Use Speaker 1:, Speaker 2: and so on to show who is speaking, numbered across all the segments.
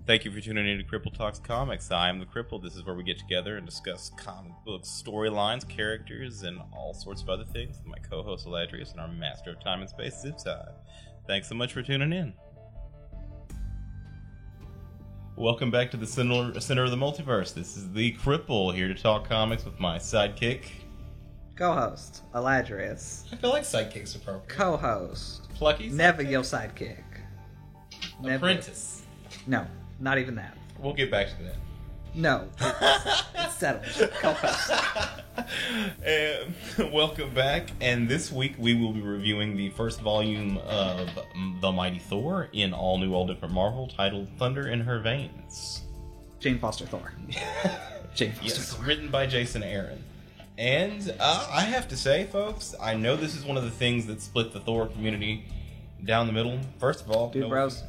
Speaker 1: Thank you for tuning in to Cripple Talks Comics. I am the Cripple. This is where we get together and discuss comic books, storylines, characters, and all sorts of other things with my co-host Eladrius and our master of time and space, Zipside. Thanks so much for tuning in. Welcome back to the center of the multiverse. This is the Cripple, here to talk comics with my sidekick,
Speaker 2: co-host Eladrius.
Speaker 3: I feel like sidekicks appropriate.
Speaker 2: Co-host.
Speaker 1: Plucky.
Speaker 2: Never your sidekick. Never.
Speaker 3: Apprentice.
Speaker 2: No, not even that.
Speaker 1: We'll get back to that.
Speaker 2: No, it's settled. Co-host.
Speaker 1: And welcome back. And this week we will be reviewing the first volume of The Mighty Thor in all new, all different Marvel, titled Thunder in Her Veins.
Speaker 2: Jane Foster Thor. Jane Foster
Speaker 1: Yes,
Speaker 2: Thor.
Speaker 1: written by Jason Aaron. And I have to say, folks, I know this is one of the things that split the Thor community down the middle. First of all,
Speaker 2: Dude, bros.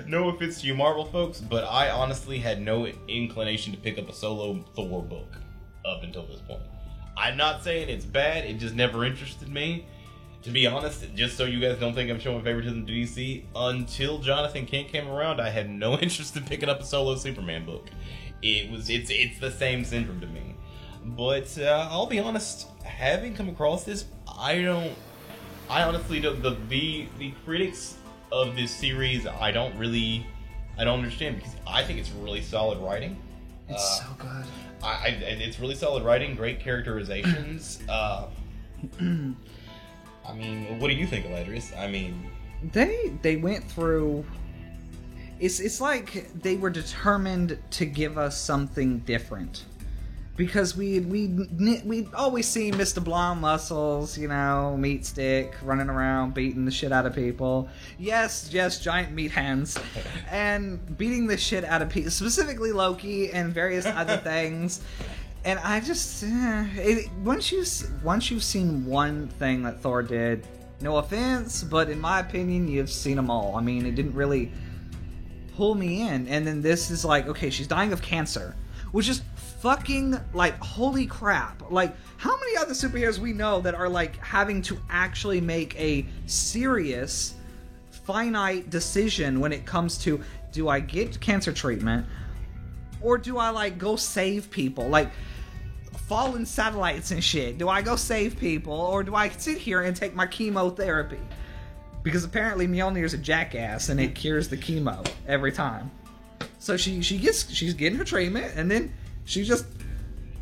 Speaker 1: No offense to you Marvel folks, but I honestly had no inclination to pick up a solo Thor book up until this point. I'm not saying it's bad, it just never interested me. To be honest, just so you guys don't think I'm showing favoritism to DC, until Jonathan Kent came around, I had no interest in picking up a solo Superman book. It's the same syndrome to me. But I'll be honest, having come across this, I honestly don't. The critics of this series, I don't understand, because I think it's really solid writing.
Speaker 2: It's so good.
Speaker 1: It's really solid writing, great characterizations. I mean, what do you think, Eladrius? I mean,
Speaker 2: They went through. It's like they were determined to give us something different. Because we'd always see Mr. Blonde Muscles, meat stick, running around, beating the shit out of people. Yes, giant meat hands. And beating the shit out of people, specifically Loki and various other things. And I just... once you've seen one thing that Thor did, no offense, but in my opinion, you've seen them all. I mean, it didn't really pull me in. And then this is like, okay, she's dying of cancer, which is... fucking, holy crap. How many other superheroes we know that are, having to actually make a serious, finite decision when it comes to, do I get cancer treatment, or do I, go save people? Fallen satellites and shit. Do I go save people, or do I sit here and take my chemotherapy? Because apparently Mjolnir's a jackass, and it cures the chemo every time. So she's getting her treatment, and then... she just,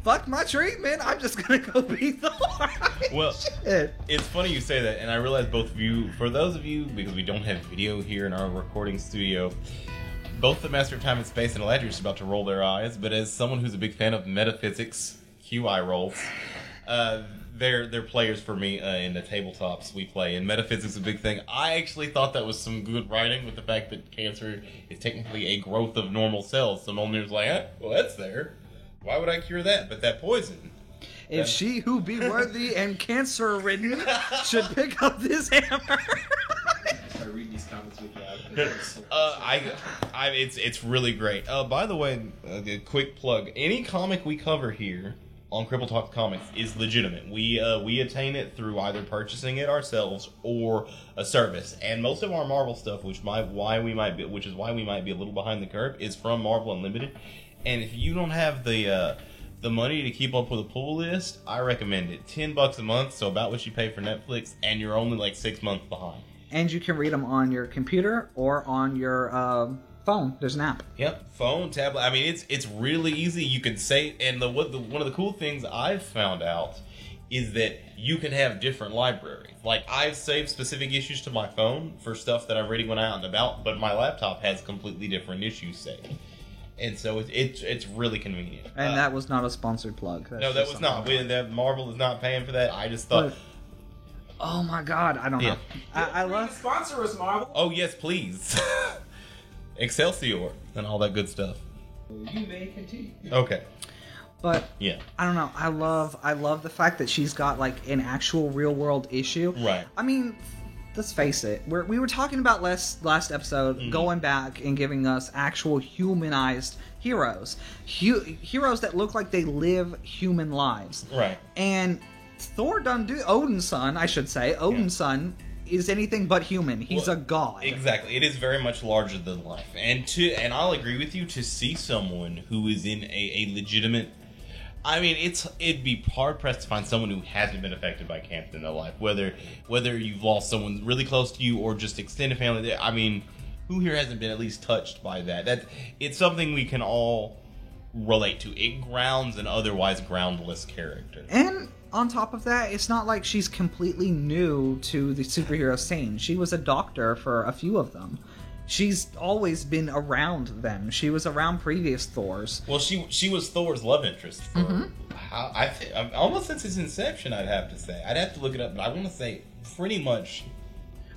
Speaker 2: fuck my treatment, I'm just gonna go beat Thor.
Speaker 1: Well,
Speaker 2: shit.
Speaker 1: It's funny you say that, and I realize both of you, for those of you, because we don't have video here in our recording studio, both the Master of Time and Space and Eladrius are about to roll their eyes, but as someone who's a big fan of metaphysics, QI rolls, they're players for me in the tabletops we play, and metaphysics is a big thing. I actually thought that was some good writing with the fact that cancer is technically a growth of normal cells, so Mjolnir's like, well, that's there. Why would I cure that? But that poison.
Speaker 2: If she who be worthy and cancer-ridden should pick up this hammer.
Speaker 3: I read these comments with you.
Speaker 1: It's really great. By the way, a quick plug. Any comic we cover here on Cripple Talk Comics is legitimate. We attain it through either purchasing it ourselves or a service. And most of our Marvel stuff, which is why we might be a little behind the curve, is from Marvel Unlimited. And if you don't have the money to keep up with a pull list, I recommend it. $10 a month, so about what you pay for Netflix, and you're only 6 months behind.
Speaker 2: And you can read them on your computer or on your phone. There's an app.
Speaker 1: Yep, phone, tablet. I mean, it's really easy. You can save, and one of the cool things I've found out is that you can have different libraries. I've saved specific issues to my phone for stuff that I'm reading when I'm out and about, but my laptop has completely different issues saved. And so it's really convenient.
Speaker 2: And that was not a sponsored plug.
Speaker 1: No, that was not. Marvel is not paying for that. I just thought...
Speaker 2: oh my god, I don't know. I love...
Speaker 3: sponsor us, Marvel.
Speaker 1: Oh, yes, please. Excelsior and all that good stuff.
Speaker 3: You may continue.
Speaker 1: Okay.
Speaker 2: But,
Speaker 1: yeah,
Speaker 2: I don't know. I love the fact that she's got, an actual real-world issue.
Speaker 1: Right.
Speaker 2: I mean... let's face it. We were talking about last episode, going back and giving us actual humanized heroes. Heroes that look like they live human lives.
Speaker 1: Right.
Speaker 2: And Thor done do... Odin's son, I should say. Odin's son is anything but human. He's a god.
Speaker 1: Exactly. It is very much larger than life. And I'll agree with you, to see someone who is in a legitimate... I mean, it'd be hard-pressed to find someone who hasn't been affected by cancer in their life. Whether you've lost someone really close to you or just extended family. I mean, who here hasn't been at least touched by that? It's something we can all relate to. It grounds an otherwise groundless character.
Speaker 2: And on top of that, it's not like she's completely new to the superhero scene. She was a doctor for a few of them. She's always been around them. She was around previous Thors.
Speaker 1: Well, she was Thor's love interest for almost since its inception. I'd have to say. I'd have to look it up, but I want to say pretty much.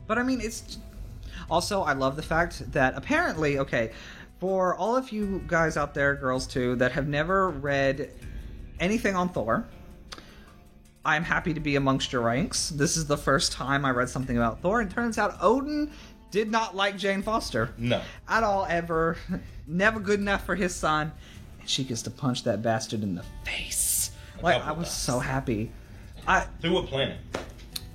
Speaker 2: But I mean, it's also, I love the fact that apparently, okay, for all of you guys out there, girls too, that have never read anything on Thor, I'm happy to be amongst your ranks. This is the first time I read something about Thor, and it turns out Odin did not like Jane Foster.
Speaker 1: No.
Speaker 2: At all, ever. Never good enough for his son. And she gets to punch that bastard in the face. Like, I was so happy.
Speaker 1: Through what planet?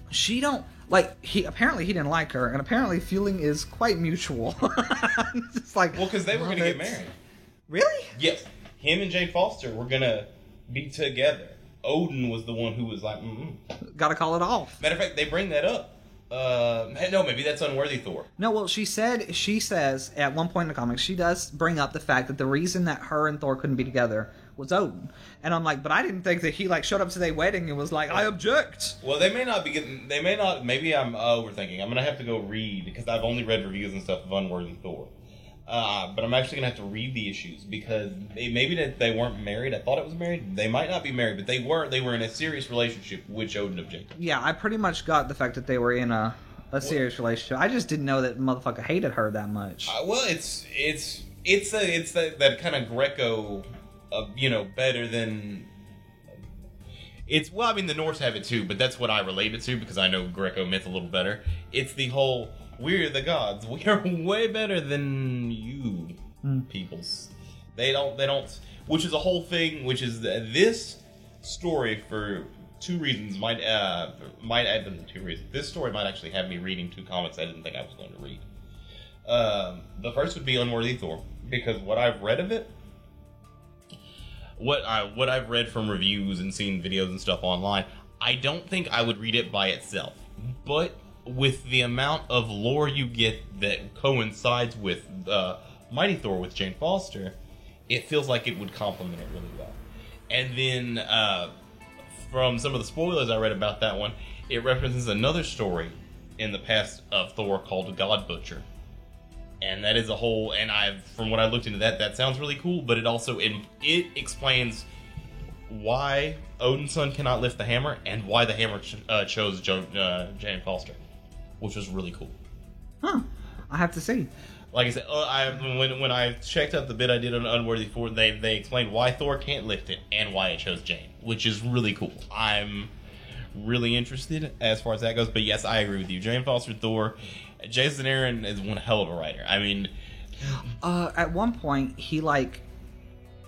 Speaker 2: She don't... Like, apparently he didn't like her, and apparently feeling is quite mutual. It's like...
Speaker 1: Well, because they were going to get married.
Speaker 2: Really?
Speaker 1: Yes. Him and Jane Foster were going to be together. Odin was the one who was like,
Speaker 2: Gotta call it off.
Speaker 1: Matter of fact, they bring that up. No, maybe that's Unworthy Thor.
Speaker 2: No, well, she says at one point in the comics, she does bring up the fact that the reason that her and Thor couldn't be together was Odin. And I'm like, but I didn't think that he showed up to their wedding and was like, I object.
Speaker 1: Well, maybe I'm overthinking. I'm going to have to go read, because I've only read reviews and stuff of Unworthy Thor. But I'm actually going to have to read the issues, because maybe that they weren't married. I thought it was married. They might not be married, but they were in a serious relationship, which Odin objected.
Speaker 2: Yeah, I pretty much got the fact that they were in a serious relationship. I just didn't know that motherfucker hated her that much.
Speaker 1: Well, it's that kind of Greco, better than... I mean, the Norse have it too, but that's what I relate it to, because I know Greco myth a little better. It's the whole... We're the gods. We are way better than you peoples. They don't, which is a whole thing, which is this story for two reasons might add them to two reasons. This story might actually have me reading two comics I didn't think I was going to read. The first would be Unworthy Thor, because what I've read of it, what I've read from reviews and seen videos and stuff online, I don't think I would read it by itself. But with the amount of lore you get that coincides with Mighty Thor with Jane Foster, it feels like it would complement it really well. And then from some of the spoilers I read about that one, it references another story in the past of Thor called God Butcher. And that is a whole, and from what I looked into that sounds really cool, but it also, it explains why Odin's son cannot lift the hammer, and why the hammer chose Jane Foster, which was really cool.
Speaker 2: Huh. I have to see.
Speaker 1: Like I said, when I checked out the bit I did on Unworthy Thor, they explained why Thor can't lift it, and why it chose Jane, which is really cool. I'm really interested as far as that goes, but yes, I agree with you. Jane Foster Thor, Jason Aaron is one hell of a writer. I mean...
Speaker 2: at one point, he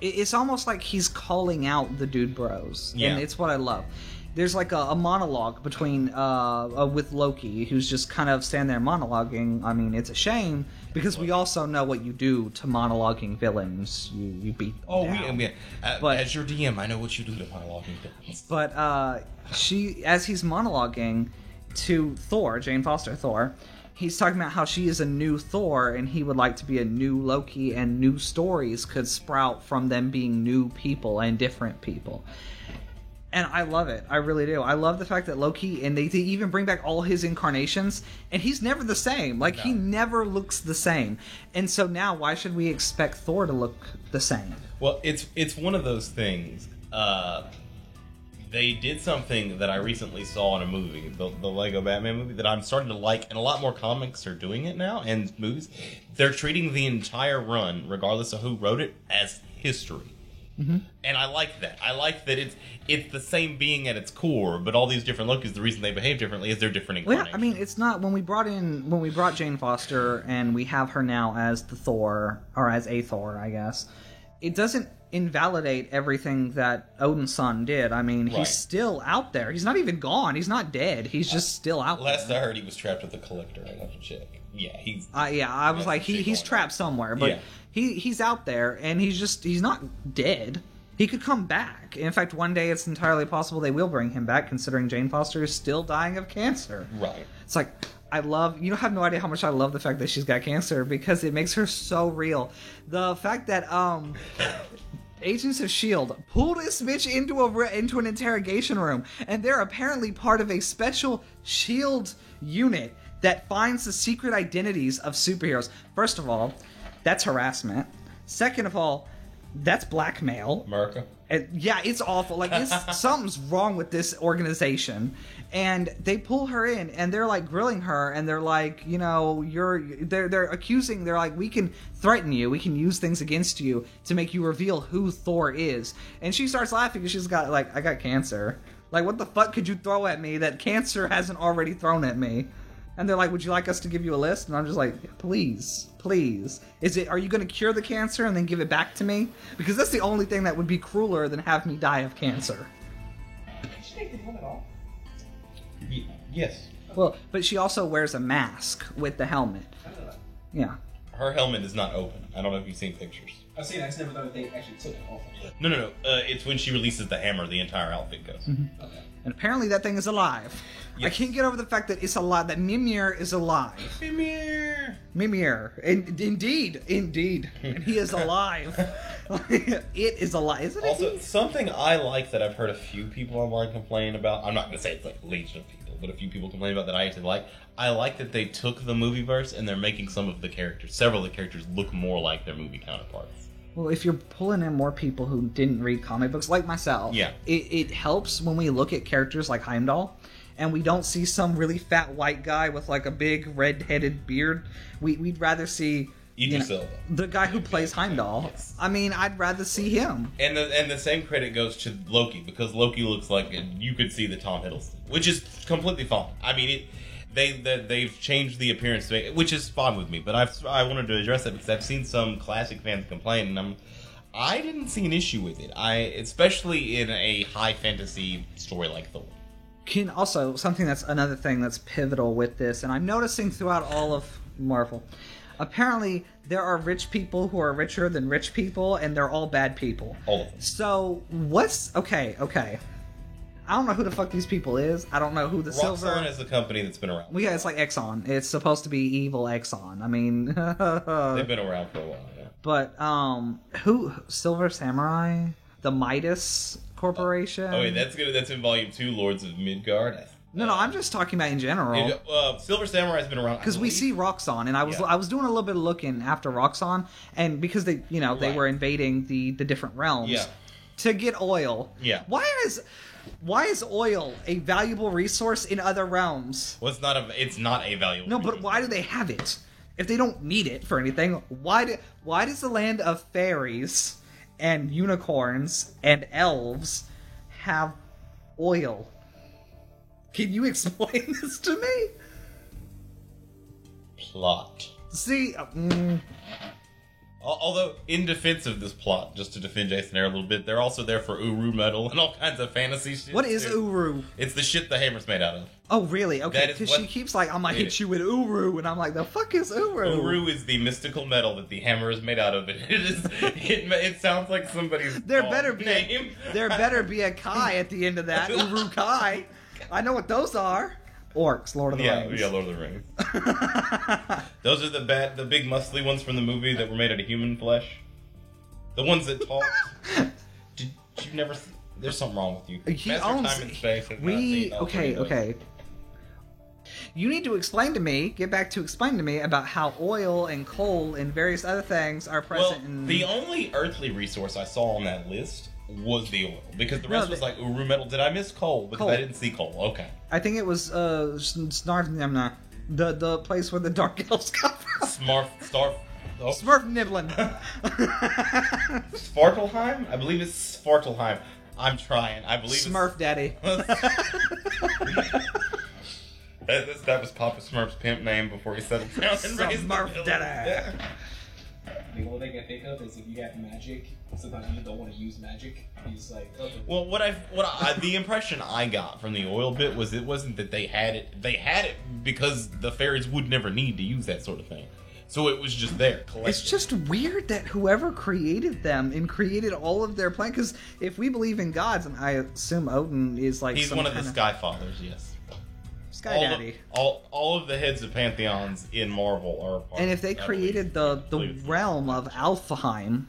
Speaker 2: it's almost like he's calling out the dude bros. Yeah. And it's what I love. There's like a monologue between with Loki, who's just kind of standing there monologuing. I mean, it's a shame, because we also know what you do to monologuing villains. You beat them down.
Speaker 1: But as your DM, I know what you do to monologuing villains.
Speaker 2: But as he's monologuing to Thor, Jane Foster Thor, he's talking about how she is a new Thor, and he would like to be a new Loki, and new stories could sprout from them being new people and different people. And I love it. I really do. I love the fact that Loki, and they even bring back all his incarnations, and he's never the same. Like, no. He never looks the same. And so now, why should we expect Thor to look the same?
Speaker 1: Well, it's one of those things. They did something that I recently saw in a movie, the Lego Batman movie, that I'm starting to like, and a lot more comics are doing it now, and movies. They're treating the entire run, regardless of who wrote it, as history. Mm-hmm. And I like that. I like that it's the same being at its core, but all these different Lokis, the reason they behave differently is they're different incarnations.
Speaker 2: Well, I mean, it's not when we brought Jane Foster and we have her now as the Thor, or as a Thor, I guess. It invalidate everything that Odin's son did. I mean,
Speaker 1: Right.
Speaker 2: he's still out there. He's not even gone. He's not dead. He's just still out
Speaker 1: Last
Speaker 2: there.
Speaker 1: I heard, he was trapped with the Collector. I have to check. Yeah, he's.
Speaker 2: I was
Speaker 1: That's
Speaker 2: like,
Speaker 1: the shit
Speaker 2: he's
Speaker 1: going
Speaker 2: trapped somewhere, but
Speaker 1: Yeah.
Speaker 2: he's out there, and he's not dead. He could come back. In fact, one day it's entirely possible they will bring him back, considering Jane Foster is still dying of cancer.
Speaker 1: Right.
Speaker 2: It's like, you have no idea how much I love the fact that she's got cancer, because it makes her so real. The fact that, Agents of S.H.I.E.L.D. pulled this bitch into an interrogation room, and they're apparently part of a special S.H.I.E.L.D. unit that finds the secret identities of superheroes. First of all, that's harassment. Second of all, that's blackmail.
Speaker 1: America.
Speaker 2: And yeah, it's awful. Like, something's wrong with this organization. And they pull her in, and they're like grilling her, and they're like, they're accusing. They're like, we can threaten you, we can use things against you to make you reveal who Thor is. And she starts laughing because she's got I got cancer. Like, what the fuck could you throw at me that cancer hasn't already thrown at me? And they're like, would you like us to give you a list? And I'm just like, please. Are you going to cure the cancer and then give it back to me? Because that's the only thing that would be crueler than have me die of cancer.
Speaker 3: Did she take the helmet off?
Speaker 1: Yes.
Speaker 2: Well, but she also wears a mask with the helmet.
Speaker 3: I don't know that.
Speaker 2: Yeah.
Speaker 1: Her helmet is not open. I don't know if you've seen pictures.
Speaker 3: I've seen it. I just never thought that they actually took it off.
Speaker 1: No. It's when she releases the hammer, the entire outfit goes.
Speaker 2: Mm-hmm.
Speaker 3: Okay.
Speaker 2: And apparently that thing is alive. I
Speaker 1: Yes.
Speaker 2: can't get over the fact that it's alive, that Mimir is alive. Mimir. Indeed. And he is alive. It is alive. Isn't it?
Speaker 1: Also, something I like that I've heard a few people online complain about. I'm not going to say it's like legion of people, but a few people complain about that I actually like. I like that they took the movieverse and they're making several of the characters look more like their movie counterparts.
Speaker 2: Well, if you're pulling in more people who didn't read comic books, like myself,
Speaker 1: Yeah.
Speaker 2: it helps when we look at characters like Heimdall, and we don't see some really fat white guy with like a big red-headed beard. We'd rather see
Speaker 1: Idris Elba.
Speaker 2: the guy who plays Heimdall.
Speaker 1: Yes.
Speaker 2: I mean, I'd rather see him.
Speaker 1: And the same credit goes to Loki, because Loki looks like you could see the Tom Hiddleston, which is completely fine. I mean, they've changed the appearance, which is fine with me. But I wanted to address that because I've seen some classic fans complain, and I didn't see an issue with it. Especially in a high fantasy story like Thor.
Speaker 2: Also, something that's another thing that's pivotal with this, and I'm noticing throughout all of Marvel, apparently there are rich people who are richer than rich people, and they're all bad people.
Speaker 1: All of them.
Speaker 2: So, okay. I don't know who the fuck these people is. I don't know who the
Speaker 1: Roxxon
Speaker 2: Silver...
Speaker 1: is a company that's been around.
Speaker 2: Well, yeah, it's like Exxon. It's supposed to be evil Exxon. I mean...
Speaker 1: They've been around for a while, yeah.
Speaker 2: But, who... Silver Samurai? The Midas Corporation?
Speaker 1: Oh, wait, that's in Volume 2, Lords of Midgard.
Speaker 2: No, I'm just talking about in general.
Speaker 1: Silver Samurai's been around
Speaker 2: Because we see Roxxon, and I was doing a little bit of looking after Roxxon, and because they they
Speaker 1: Right.
Speaker 2: were invading the different realms
Speaker 1: Yeah.
Speaker 2: to get oil.
Speaker 1: Yeah.
Speaker 2: Why is oil a valuable resource in other realms?
Speaker 1: Well, it's not a valuable.
Speaker 2: No, but why do they have it? If they don't need it for anything, why does the land of fairies and unicorns and elves have oil? Can you explain this to me?
Speaker 1: Plot.
Speaker 2: See,
Speaker 1: Although, in defense of this plot, just to defend Jason Air a little bit, they're also there for Uru metal and all kinds of fantasy shit.
Speaker 2: what is
Speaker 1: too.
Speaker 2: Uru?
Speaker 1: It's the shit the hammer's made out of.
Speaker 2: Oh, really? Okay,
Speaker 1: That is
Speaker 2: because
Speaker 1: what-
Speaker 2: she keeps like, I'm gonna hit you with Uru, and I'm like, the fuck is Uru?
Speaker 1: Uru is the mystical metal that the hammer is made out of, and it sounds like somebody's
Speaker 2: There
Speaker 1: dog
Speaker 2: better be
Speaker 1: name.
Speaker 2: there better be a Kai at the end of that. Uru Kai. I know what those are. Orcs, Lord of the Rings.
Speaker 1: Yeah, Lord of the Rings. Those are the big muscly ones from the movie that were made out of human flesh. The ones that talk. Did you never see? There's something wrong with you.
Speaker 2: He
Speaker 1: Master
Speaker 2: owns-
Speaker 1: Time and Space has not seen all three of those.
Speaker 2: Okay. You need to explain to me, get back to explain to me about how oil and coal and various other things are
Speaker 1: Well,
Speaker 2: present in...
Speaker 1: the only earthly resource I saw on that list was the oil, because the rest
Speaker 2: No,
Speaker 1: was like Uru metal. Did I miss coal? Because
Speaker 2: Coal.
Speaker 1: I didn't see coal. Okay.
Speaker 2: I think it was Snarvnimna, the place where the Dark Elves come from. Smurf Niblin.
Speaker 1: Svartalheim? I believe it's Svartalheim. I'm trying. I believe
Speaker 2: Smurf Daddy.
Speaker 1: That was Papa Smurf's pimp name before he settled down and raised the
Speaker 2: Smurf
Speaker 1: village.
Speaker 2: Daddy.
Speaker 1: Yeah.
Speaker 3: The only thing I think of is if you have magic, sometimes you don't want to use magic. You just like, oh,
Speaker 1: Well, the impression I got from the oil bit was it wasn't that they had it. They had it because the fairies would never need to use that sort of thing. So it was just there. Collected.
Speaker 2: It's just weird that whoever created them and created all of their plans. Because if we believe in gods, and I assume Odin is like
Speaker 1: He's
Speaker 2: some
Speaker 1: one of
Speaker 2: kind
Speaker 1: the Sky Fathers, yes.
Speaker 2: Sky Daddy.
Speaker 1: All of the heads of pantheons in Marvel are part
Speaker 2: And if they created the realm of Alfheim,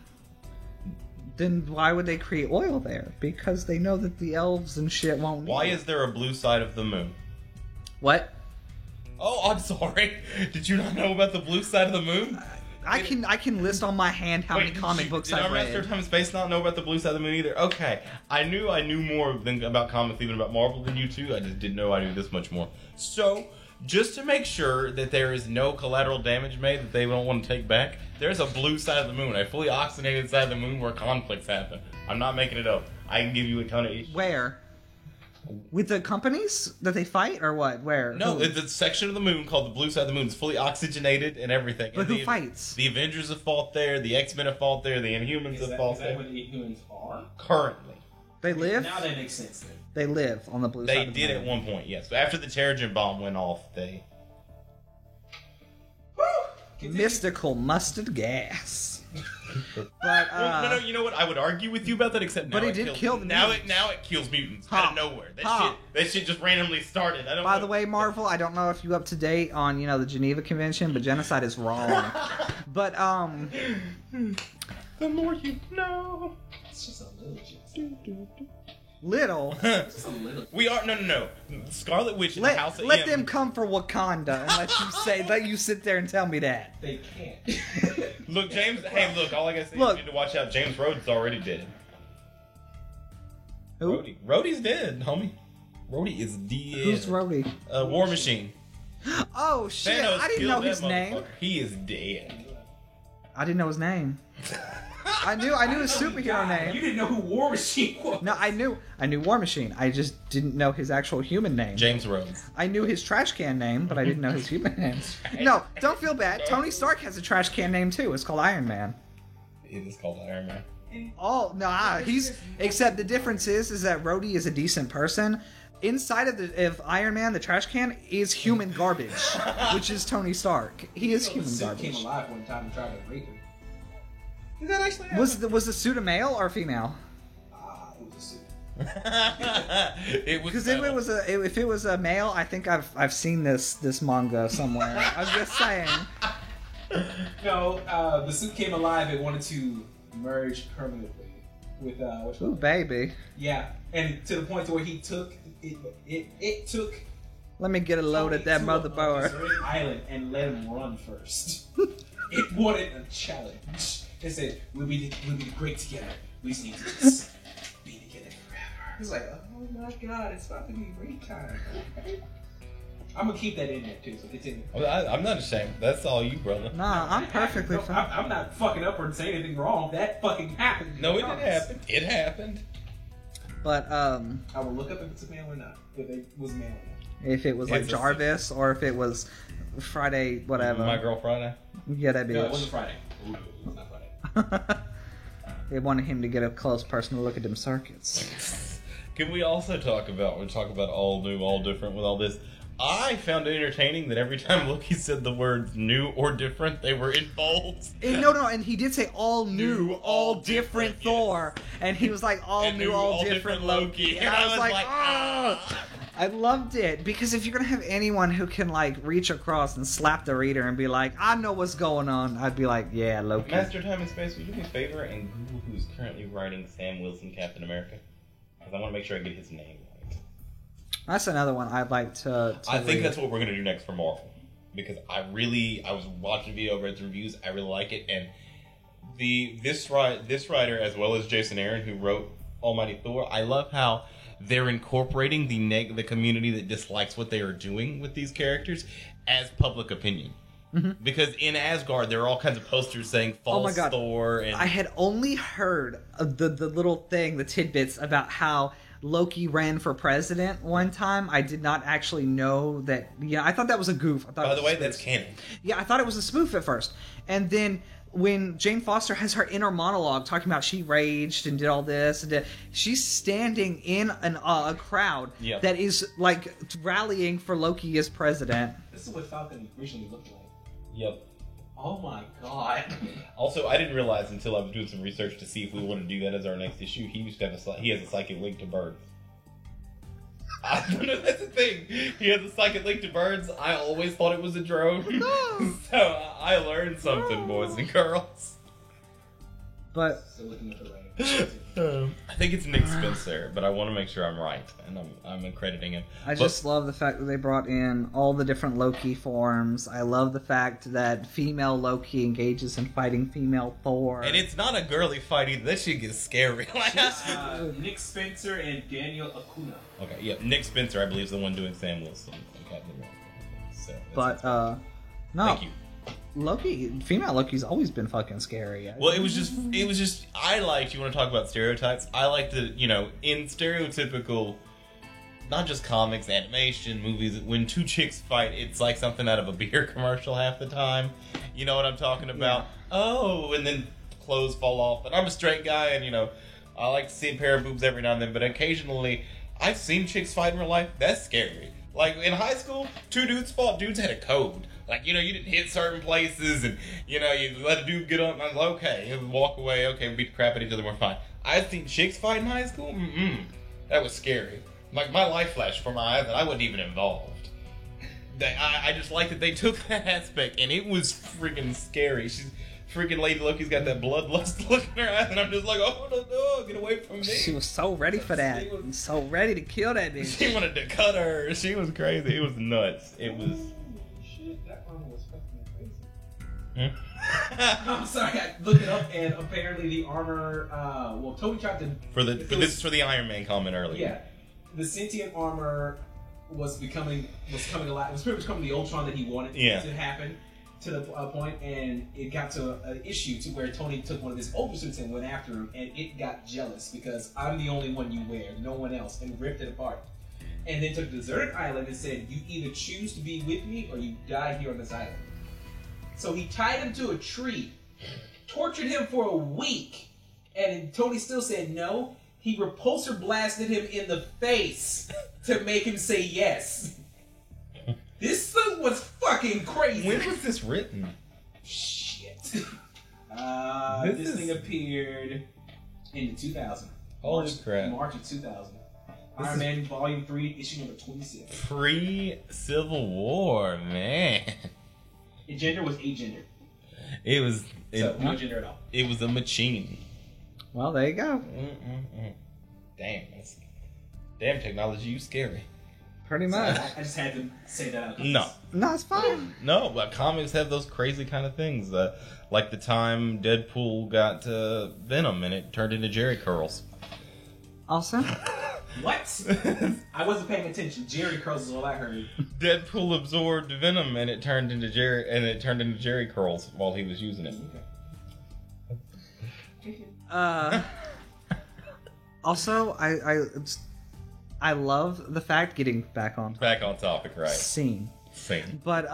Speaker 2: then why would they create oil there? Because they know that the elves and shit won't.
Speaker 1: Why
Speaker 2: need it.
Speaker 1: is there a blue side of the moon?
Speaker 2: What?
Speaker 1: Oh, I'm sorry. Did you not know about the blue side of the moon?
Speaker 2: I can list on my hand how many comic books
Speaker 1: I've
Speaker 2: I've
Speaker 1: read. Did our Master of Time and Space not know about the blue side of the moon either? Okay. I knew more about comics even about Marvel than you two. I just didn't know I knew this much more. So, just to make sure that there is no collateral damage made that they don't want to take back, there's a blue side of the moon, a fully oxygenated side of the moon where conflicts happen. I'm not making it up. I can give you a ton of issues.
Speaker 2: Where? With the companies that they fight, or what? Where?
Speaker 1: No,
Speaker 2: Who?
Speaker 1: it's a section of the moon called the blue side of the moon. It's fully oxygenated and everything.
Speaker 2: But
Speaker 1: and
Speaker 2: who fights?
Speaker 1: The Avengers have fought there, the X-Men have fought there, the Inhumans have fought
Speaker 3: is
Speaker 1: there.
Speaker 3: that where the humans are?
Speaker 1: Currently.
Speaker 2: They live.
Speaker 3: Now that makes sense then.
Speaker 2: They live on the blue
Speaker 1: They
Speaker 2: side. Of the
Speaker 1: did
Speaker 2: moon.
Speaker 1: at one point, yes. After the Terrigen bomb went off, they...
Speaker 2: Mystical mustard gas. But
Speaker 1: no, you know what? I would argue with you about that, except now
Speaker 2: But it did
Speaker 1: kills,
Speaker 2: kill the
Speaker 1: now
Speaker 2: mutants.
Speaker 1: Now it kills mutants
Speaker 2: Ha.
Speaker 1: out of nowhere.
Speaker 2: Ha.
Speaker 1: That shit just randomly started. I don't
Speaker 2: by
Speaker 1: know.
Speaker 2: the way, Marvel, I don't know if you up to date on the Geneva Convention, but genocide is wrong. But
Speaker 1: the more you know.
Speaker 3: It's just a little shit.
Speaker 2: little.
Speaker 3: Just a little.
Speaker 1: We are no. Scarlet Witch in the House of
Speaker 2: Let
Speaker 1: M.
Speaker 2: them come for Wakanda and let you sit there and tell me that.
Speaker 3: They can't.
Speaker 1: Look, James. Hey, look. All I gotta say
Speaker 2: Look.
Speaker 1: is you need to watch out. James Rhodes already dead.
Speaker 2: Who?
Speaker 1: Rhodey's dead, homie. Rhodey is dead.
Speaker 2: Who's Rhodey?
Speaker 1: War Machine.
Speaker 2: Oh shit!
Speaker 1: Thanos
Speaker 2: I didn't
Speaker 1: killed
Speaker 2: know
Speaker 1: that
Speaker 2: his name.
Speaker 1: motherfucker. He is dead.
Speaker 2: I didn't know his name. I knew his superhero
Speaker 3: You
Speaker 2: name.
Speaker 3: didn't know who War Machine was.
Speaker 2: No, I knew War Machine. I just didn't know his actual human name.
Speaker 1: James Rhodes.
Speaker 2: I knew his trash can name, but I didn't know his human name. No, don't feel bad. Tony Stark has a trash can name too. It's called Iron Man.
Speaker 1: It is called Iron Man.
Speaker 2: Except the difference is that Rhodey is a decent person. Inside of Iron Man, the trash can is human garbage, which is Tony Stark. He is
Speaker 3: The
Speaker 2: human
Speaker 3: suit
Speaker 2: garbage.
Speaker 3: came alive one time and tried to rape her.
Speaker 1: Did that actually happen?
Speaker 2: Was the suit a male or female?
Speaker 3: It was a suit.
Speaker 1: It was.
Speaker 2: Because if it was a male, I think I've seen this manga somewhere. I was just saying.
Speaker 3: No, the suit came alive and wanted to merge permanently with
Speaker 2: Ooh, baby.
Speaker 3: Yeah, and to the point to where he took it took
Speaker 2: Let me get a load at that
Speaker 3: to
Speaker 2: mother
Speaker 3: a
Speaker 2: bower.
Speaker 3: deserted island and let him run first. It wanted a challenge. It said, we'll be great together. We just need to just be together forever. It's like, oh my god, it's about to be great time. I'm gonna keep that in there too, so continue.
Speaker 1: I'm not ashamed. That's all you, brother.
Speaker 2: Nah, I'm perfectly fine.
Speaker 3: I'm not fucking up or saying anything wrong. That fucking happened.
Speaker 1: No, it didn't happen. It happened.
Speaker 2: But
Speaker 3: I will look up if it's a male or not. If it was male or not.
Speaker 2: if it was like
Speaker 1: It's a-
Speaker 2: Jarvis or if it was Friday, whatever.
Speaker 1: My Girl Friday.
Speaker 2: Yeah, that
Speaker 3: No, it
Speaker 2: bitch.
Speaker 3: wasn't Friday. Ooh, it was not Friday.
Speaker 2: They wanted him to get a close personal look at them circuits.
Speaker 1: Can we also talk about all new, all different with all this? I found it entertaining that every time Loki said the words new or different, they were in bold.
Speaker 2: And no, and he did say all new, all different Thor, and he was like all
Speaker 1: And
Speaker 2: new, all different Loki, and I was like,
Speaker 1: ah.
Speaker 2: I loved it because if you're gonna have anyone who can like reach across and slap the reader and be like, I know what's going on, I'd be like, yeah, Loki.
Speaker 1: Master of Time and Space, would you do me a favor and Google who's currently writing Sam Wilson Captain America? Because I want to make sure I get his name right.
Speaker 2: That's another one I'd like to
Speaker 1: I think
Speaker 2: read.
Speaker 1: that's what we're going to do next for Marvel. Because I was watching video, read the reviews, I really like it, and this writer, as well as Jason Aaron, who wrote Almighty Thor, I love how they're incorporating the community that dislikes what they are doing with these characters as public opinion. Mm-hmm. Because in Asgard, there are all kinds of posters saying false Thor. And
Speaker 2: I had only heard of the little thing, the tidbits about how Loki ran for president one time. I did not actually know that. Yeah, I thought that was a goof. I thought
Speaker 1: by
Speaker 2: it
Speaker 1: the
Speaker 2: was
Speaker 1: way,
Speaker 2: a
Speaker 1: that's
Speaker 2: spoof.
Speaker 1: canon.
Speaker 2: Yeah, I thought it was a spoof at first. And then when Jane Foster has her inner monologue talking about she raged and did all this, and she's standing in a crowd
Speaker 1: Yep.
Speaker 2: that is like rallying for Loki as president.
Speaker 3: This is what Falcon originally looked like.
Speaker 1: Yep.
Speaker 3: Oh my god.
Speaker 1: Also, I didn't realize until I was doing some research to see if we want to do that as our next issue. He used to have he has a psychic link to birds. I don't know, that's the thing. He has a psychic link to birds. I always thought it was a drone. So I learned something, boys and girls.
Speaker 2: But
Speaker 3: Still looking at the right.
Speaker 1: I think it's Nick Spencer, but I want to make sure I'm right, and I'm accrediting him.
Speaker 2: I just love the fact that they brought in all the different Loki forms. I love the fact that female Loki engages in fighting female Thor.
Speaker 1: And it's not a girly fight either. That shit gets scary.
Speaker 3: Nick Spencer and Daniel Acuna.
Speaker 1: Okay, yeah, Nick Spencer, I believe, is the one doing Sam Wilson. So,
Speaker 2: But no,
Speaker 1: thank you.
Speaker 2: Loki, female Loki's always been fucking scary.
Speaker 1: Well, it was just, I liked, you want to talk about stereotypes? I liked the, in stereotypical, not just comics, animation, movies, when two chicks fight, it's like something out of a beer commercial half the time. You know what I'm talking about?
Speaker 2: Yeah.
Speaker 1: Oh, and then clothes fall off. And I'm a straight guy, and, I like to see a pair of boobs every now and then, but occasionally, I've seen chicks fight in real life. That's scary. Like, in high school, two dudes fought. Dudes had a code. Like, you didn't hit certain places, and, you let a dude get up, and I was like, okay, and walk away, okay, we beat the crap out of each other, we're fine. I've seen chicks fight in high school? That was scary. Like, my life flashed before my eyes, and I wasn't even involved. I just like that they took that aspect, and it was freaking scary. Freaking Lady Loki's got that bloodlust look in her eyes, and I'm just like, oh no, get away from me.
Speaker 2: She was so ready for that. So ready to kill that bitch.
Speaker 1: She wanted to cut her. She was crazy. It was nuts. It was...
Speaker 3: Shit, that armor was fucking crazy.
Speaker 1: Hmm?
Speaker 3: I'm sorry, I looked it up, and apparently the armor, Tony tried to...
Speaker 1: This is for the Iron Man comment earlier.
Speaker 3: Yeah. The sentient armor was coming alive. It was pretty much becoming the Ultron that he wanted to happen to the point, and it got to an issue to where Tony took one of his Ultra suits and went after him, and it got jealous because I'm the only one you wear, no one else, and ripped it apart. And then took a deserted island and said, you either choose to be with me or you die here on this island. So he tied him to a tree, tortured him for a week, and Tony still said no. He repulsor blasted him in the face to make him say yes. This thing was fucking crazy.
Speaker 1: When was this written?
Speaker 3: Shit. This thing appeared in 2000.
Speaker 1: Holy crap.
Speaker 3: March of 2000. Iron Man Volume 3, issue number 26.
Speaker 1: Pre-Civil War, man.
Speaker 3: Gender was agender.
Speaker 1: It was...
Speaker 3: So, no gender at all.
Speaker 1: It was a machine.
Speaker 2: Well, there you go.
Speaker 1: Damn technology, you scary.
Speaker 2: Pretty much.
Speaker 3: I just had to say that out.
Speaker 1: No,
Speaker 2: No, it's fine.
Speaker 1: no, but comics have those crazy kind of things. Like the time Deadpool got Venom and it turned into Jerry curls.
Speaker 2: Also,
Speaker 3: What? I wasn't paying attention. Jerry curls is all I heard.
Speaker 1: Deadpool absorbed Venom and it turned into Jerry curls while he was using it.
Speaker 2: also, I love the fact getting back on
Speaker 1: Back on topic, right?
Speaker 2: scene,
Speaker 1: Same.
Speaker 2: but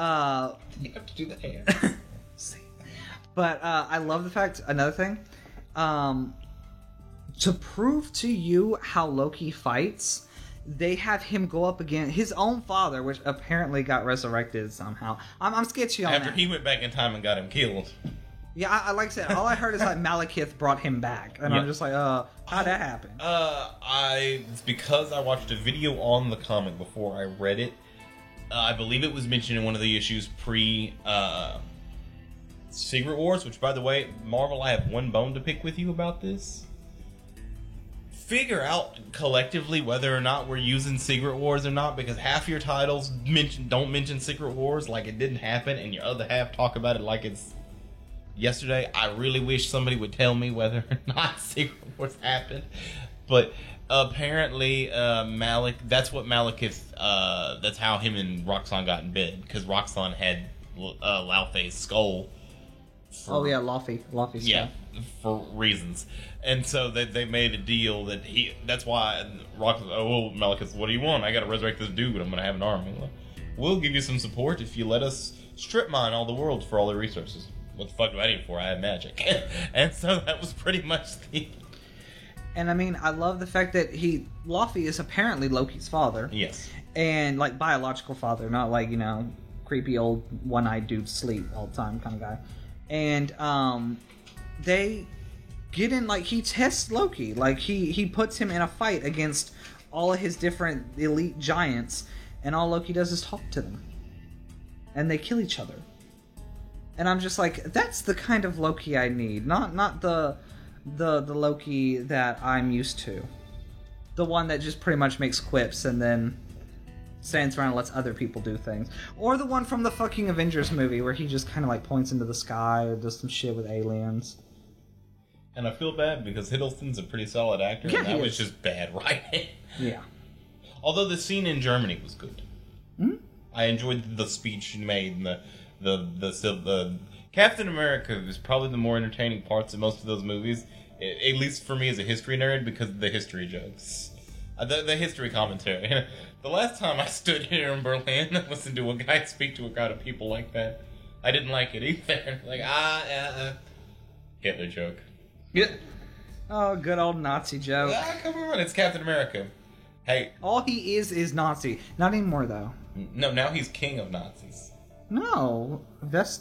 Speaker 1: You have to do the hair.
Speaker 2: scene. But I love the fact. Another thing, to prove to you how Loki fights, they have him go up against his own father, which apparently got resurrected somehow. I'm sketchy on
Speaker 1: After
Speaker 2: that.
Speaker 1: he went back in time and got him killed.
Speaker 2: Yeah, I like I said, all I heard is like Malekith brought him back, and
Speaker 1: Yeah.
Speaker 2: I'm just like, how'd that happen?
Speaker 1: It's because I watched a video on the comic before I read it. I believe it was mentioned in one of the issues pre Secret Wars, which, by the way, Marvel, I have one bone to pick with you about this. Figure out collectively whether or not we're using Secret Wars or not, because half your titles don't mention Secret Wars like it didn't happen, and your other half talk about it like it's yesterday. I really wish somebody would tell me whether or not Secret Wars happened, but apparently that's what Malekith, that's how him and Roxxon got in bed, because Roxxon had Laufey's skull.
Speaker 2: Oh yeah, Laufey stuff.
Speaker 1: Yeah, for reasons. And so they made a deal that that's why Rock, Malekith, what do you want? I gotta resurrect this dude, I'm gonna have an army. We'll give you some support if you let us strip mine all the world for all their resources. what the fuck do I need for? I have magic. And so that was pretty much the...
Speaker 2: And I mean, I love the fact that Laufey is apparently Loki's father.
Speaker 1: Yes.
Speaker 2: And, like, biological father, not like, creepy old one-eyed dude sleep all the time kind of guy. And, they get in, like, he tests Loki. Like, he puts him in a fight against all of his different elite giants, and all Loki does is talk to them. And they kill each other. And I'm just like, that's the kind of Loki I need. Not the Loki that I'm used to. The one that just pretty much makes quips and then stands around and lets other people do things. Or the one from the fucking Avengers movie where he just kind of like points into the sky or does some shit with aliens.
Speaker 1: And I feel bad because Hiddleston's a pretty solid actor,
Speaker 2: Yeah,
Speaker 1: and that
Speaker 2: he
Speaker 1: was
Speaker 2: is.
Speaker 1: just bad writing.
Speaker 2: Yeah.
Speaker 1: Although the scene in Germany was good.
Speaker 2: Hmm?
Speaker 1: I enjoyed the speech he made and the Captain America is probably the more entertaining parts of most of those movies, at least for me as a history nerd, because of the history jokes. The history commentary. The last time I stood here in Berlin and listened to a guy speak to a crowd of people like that, I didn't like it either. Like, Hitler joke.
Speaker 2: Yeah. Oh, good old Nazi joke.
Speaker 1: Come on, it's Captain America. Hey.
Speaker 2: All he is Nazi. Not anymore, though.
Speaker 1: No, now he's king of Nazis.
Speaker 2: No, that's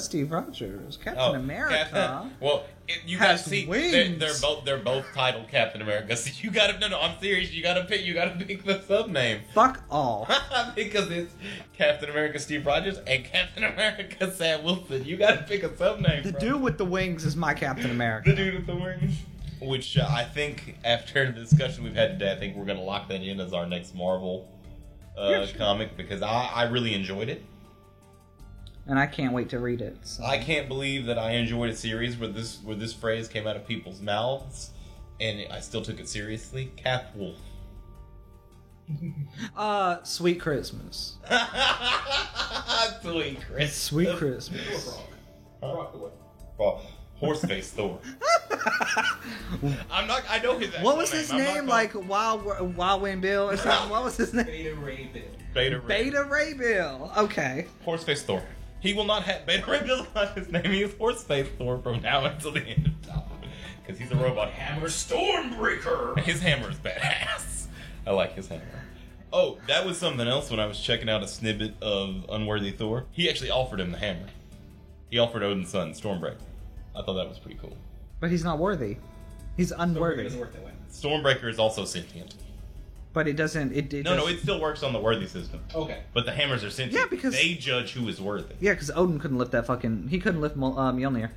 Speaker 2: Steve Rogers. Captain America.
Speaker 1: Well, you
Speaker 2: has
Speaker 1: gotta see
Speaker 2: wings.
Speaker 1: they're both titled Captain America. So you gotta no, I'm serious. You gotta pick the sub name
Speaker 2: Fuck all.
Speaker 1: because it's Captain America Steve Rogers and Captain America Sam Wilson. You gotta pick a sub name.
Speaker 2: The
Speaker 1: bro.
Speaker 2: dude with the wings is my Captain America.
Speaker 1: The dude with the wings. Which I think after the discussion we've had today, I think we're gonna lock that in as our next Marvel
Speaker 2: Yeah, sure.
Speaker 1: comic because I really enjoyed it.
Speaker 2: And I can't wait to read it. So.
Speaker 1: I can't believe that I enjoyed a series where this phrase came out of people's mouths, and I still took it seriously. Cap Wolf.
Speaker 2: Sweet Christmas.
Speaker 1: Sweet Chris.
Speaker 2: Sweet Christmas.
Speaker 1: Horseface Thor. I know his.
Speaker 2: What was his
Speaker 1: I'm not
Speaker 2: name?
Speaker 1: calling-
Speaker 2: Like Wild Wind Bill or something? What was his name?
Speaker 3: Beta Ray Bill.
Speaker 1: Beta Ray.
Speaker 2: Beta Ray Bill. Okay.
Speaker 1: Horseface Thor. He will not have Beta Ray Bill. Not his name. He is Horseface Thor from now until the end of time. Because he's a robot
Speaker 3: Hammer Stormbreaker.
Speaker 1: His hammer is badass. I like his hammer. Oh, that was something else when I was checking out a snippet of Unworthy Thor. He actually offered him the hammer. He offered Odin's son, Stormbreaker. I thought that was pretty cool.
Speaker 2: But he's not worthy. He's unworthy.
Speaker 3: Doesn't work that way.
Speaker 1: Stormbreaker is also sentient.
Speaker 2: But it doesn't. It
Speaker 1: No, it still works on the worthy system.
Speaker 3: Okay.
Speaker 1: But the hammers are sentient.
Speaker 2: Yeah, because-
Speaker 1: they judge who is worthy.
Speaker 2: Yeah, because Odin couldn't lift that fucking. He couldn't lift Mjolnir.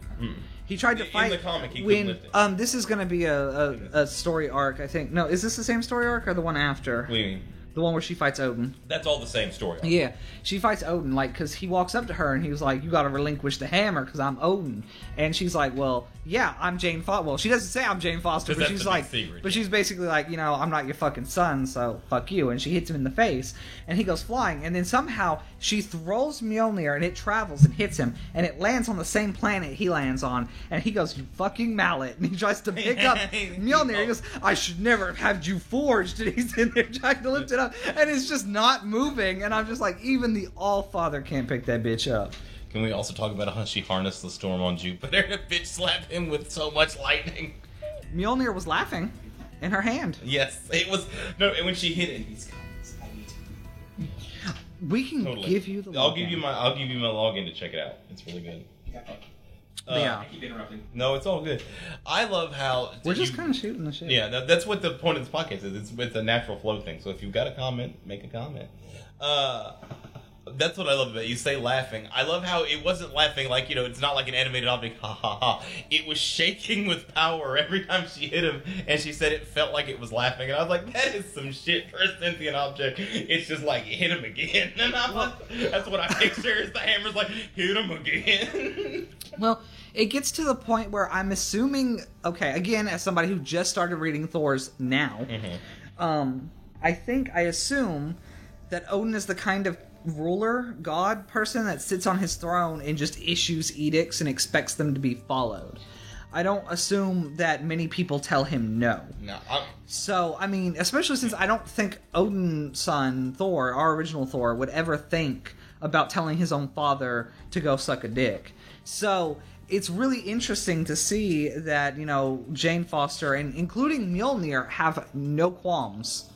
Speaker 2: He tried to
Speaker 1: In
Speaker 2: fight.
Speaker 1: the comic, he
Speaker 2: when
Speaker 1: couldn't lift it.
Speaker 2: this is going to be a story arc. I think. No, is this the same story arc or the one after?
Speaker 1: What do you mean?
Speaker 2: The one where she fights Odin.
Speaker 1: That's all the same story.
Speaker 2: Yeah, she fights Odin, like, because he walks up to her and he was like, you gotta relinquish the hammer because I'm Odin. And she's like, well, yeah, I'm Jane Foster. Well, she doesn't say I'm Jane Foster,
Speaker 1: 'Cause
Speaker 2: but
Speaker 1: that's
Speaker 2: she's
Speaker 1: the big
Speaker 2: like,
Speaker 1: secret.
Speaker 2: but she's basically like, I'm not your fucking son, so fuck you. And she hits him in the face, and he goes flying. And then somehow she throws Mjolnir, and it travels and hits him, and it lands on the same planet he lands on. And he goes, you fucking mallet. And he tries to pick up Mjolnir. He goes, I should never have had you forged. And he's in there trying to lift it up, and it's just not moving. And I'm just like, even the All-Father can't pick that bitch up.
Speaker 1: Can we also talk about how she harnessed the storm on Jupiter and bitch slapped him with so much lightning?
Speaker 2: Mjolnir was laughing in her hand.
Speaker 1: Yes, it was. No, and when she hit it,
Speaker 3: These comments, I need to
Speaker 2: We can
Speaker 1: totally.
Speaker 2: give you the.
Speaker 1: I'll give you my login to check it out. It's really good.
Speaker 2: Yeah.
Speaker 3: I keep interrupting.
Speaker 1: No, it's all good. I love how
Speaker 2: We're just kind of shooting the shit.
Speaker 1: Yeah, that's what the point of this podcast is. It's a natural flow thing. So if you've got a comment, make a comment. That's what I love about it. You say laughing. I love how it wasn't laughing like, it's not like an animated object, ha ha ha. It was shaking with power every time she hit him, and she said it felt like it was laughing. And I was like, that is some shit for a sentient object. It's just like, hit him again. And that's what I picture is the hammer's like, hit him again.
Speaker 2: Well, it gets to the point where I'm assuming, okay, again, as somebody who just started reading Thor's now, I assume that Odin is the kind of ruler, god person that sits on his throne and just issues edicts and expects them to be followed. I don't assume that many people tell him no.
Speaker 1: No,
Speaker 2: So, I mean, especially since I don't think Odin's son, Thor, our original Thor, would ever think about telling his own father to go suck a dick. So it's really interesting to see that, you know, Jane Foster and including Mjolnir have no qualms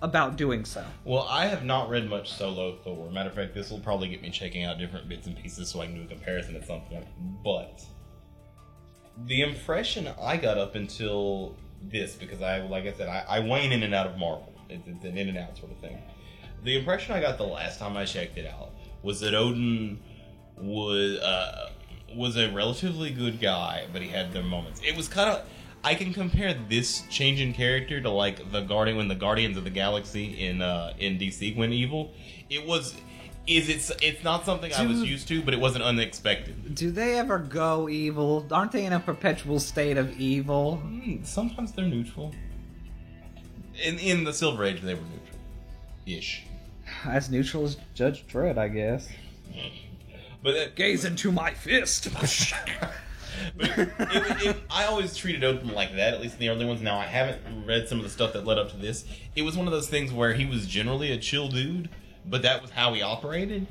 Speaker 2: about doing so.
Speaker 1: Well, I have not read much solo Thor. Matter of fact, this will probably get me checking out different bits and pieces so I can do a comparison at some point. But the impression I got up until this, because like I said, I wane in and out of Marvel. It's an in and out sort of thing. The impression I got the last time I checked it out was that Odin was a relatively good guy, but he had their moments. It was kind of... I can compare this change in character to like when the Guardians of the Galaxy in DC went evil. It's not something I was used to, but it wasn't unexpected.
Speaker 2: Do they ever go evil? Aren't they in a perpetual state of evil?
Speaker 1: Sometimes they're neutral. In the Silver Age, they were neutral, ish.
Speaker 2: As neutral as Judge Dredd, I guess.
Speaker 1: But
Speaker 2: gaze into my fist.
Speaker 1: But I always treated Odin like that, at least in the early ones. Now, I haven't read some of the stuff that led up to this. It was one of those things where he was generally a chill dude, but that was how he operated.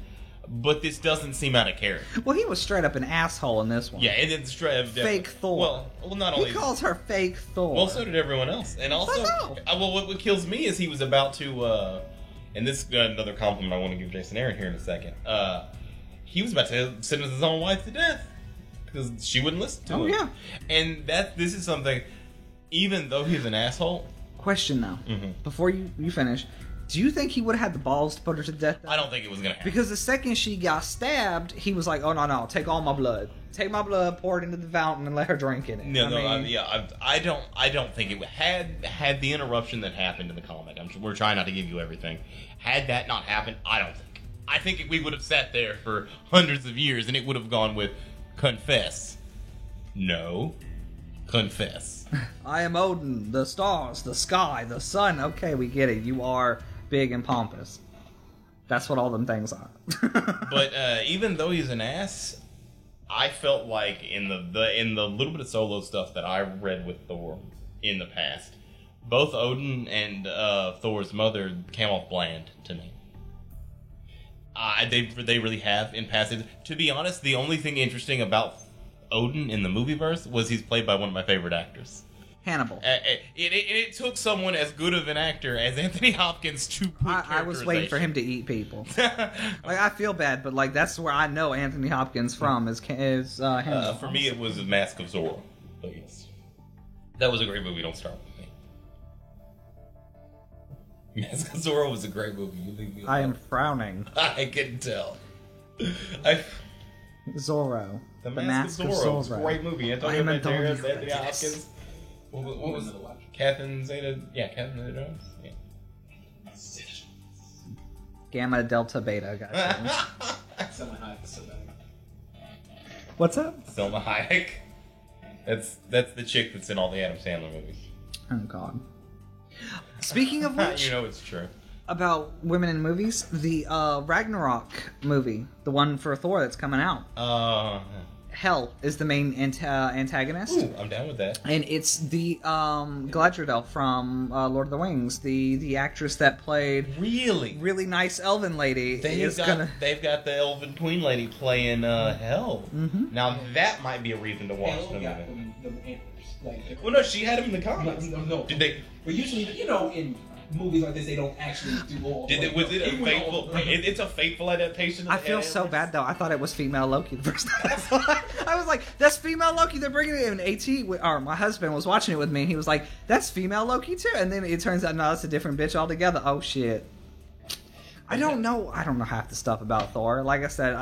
Speaker 1: But this doesn't seem out of character.
Speaker 2: Well, he was straight up an asshole in this one.
Speaker 1: Yeah, and it's straight up...
Speaker 2: Fake Thor.
Speaker 1: Well, not only...
Speaker 2: He calls her fake Thor.
Speaker 1: Well, so did everyone else. And also... Well, what kills me is he was about to... and this is another compliment I want to give Jason Aaron here in a second. He was about to sentence his own wife to death. Because she wouldn't listen to him.
Speaker 2: Yeah.
Speaker 1: And this is something, even though he's an asshole...
Speaker 2: Question, though. Before you finish, do you think he would have had the balls to put her to death?
Speaker 1: I don't think it was going to happen.
Speaker 2: Because the second she got stabbed, he was like, oh, no, take all my blood. Take my blood, pour it into the fountain, and let her drink in it.
Speaker 1: I don't think it would... Had the interruption that happened in the comic, we're trying not to give you everything. Had that not happened, I don't think. I think we would have sat there for hundreds of years, and it would have gone with... Confess. No. Confess.
Speaker 2: I am Odin, the stars, the sky, the sun. Okay, we get it. You are big and pompous. That's what all them things are.
Speaker 1: But even though he's an ass, I felt like in the little bit of solo stuff that I read with Thor in the past, both Odin and Thor's mother came off bland to me. They really have in passage. To be honest, the only thing interesting about Odin in the movieverse was he's played by one of my favorite actors.
Speaker 2: Hannibal.
Speaker 1: It took someone as good of an actor as Anthony Hopkins to put
Speaker 2: I was waiting for him to eat people. I feel bad, but that's where I know Anthony Hopkins from is Hannibal.
Speaker 1: For me, it was The Mask of Zorro. But yes, that was a great movie. Don't start with me. Mask of Zorro was a great movie. You leave me alone.
Speaker 2: I am frowning.
Speaker 1: I can tell.
Speaker 2: Zorro.
Speaker 1: The Mask of Zorro. It's a great movie. Antonio Banderas, Anthony Hopkins. What was it? Catherine Zeta... Yeah, Catherine Zeta-Jones? Yeah.
Speaker 2: Gamma, Delta, Beta, guys.
Speaker 3: Selma Hayek is so bad.
Speaker 2: What's up?
Speaker 1: Selma Hayek. That's the chick that's in all the Adam Sandler movies.
Speaker 2: Oh, God. Speaking of which...
Speaker 1: You know it's true.
Speaker 2: About women in movies, the Ragnarok movie, the one for Thor that's coming out. Hel is the main antagonist.
Speaker 1: Ooh, I'm down with that.
Speaker 2: And it's the Galadriel from Lord of the Rings, the actress that played really nice elven lady.
Speaker 1: They've got the elven queen lady playing Hel. Mm-hmm. Now that might be a reason to watch the movie. Well, no, she had him in the comics.
Speaker 3: No.
Speaker 1: Did they?
Speaker 3: But usually, in movies like this, they don't actually do all.
Speaker 1: Was it a faithful? It's a faithful adaptation.
Speaker 2: I feel so bad though. I thought it was female Loki the first time. I was like, "That's female Loki." They're bringing it in. Or my husband was watching it with me. He was like, "That's female Loki too." And then it turns out, no, it's a different bitch altogether. Oh shit. I don't know half the stuff about Thor. Like I said,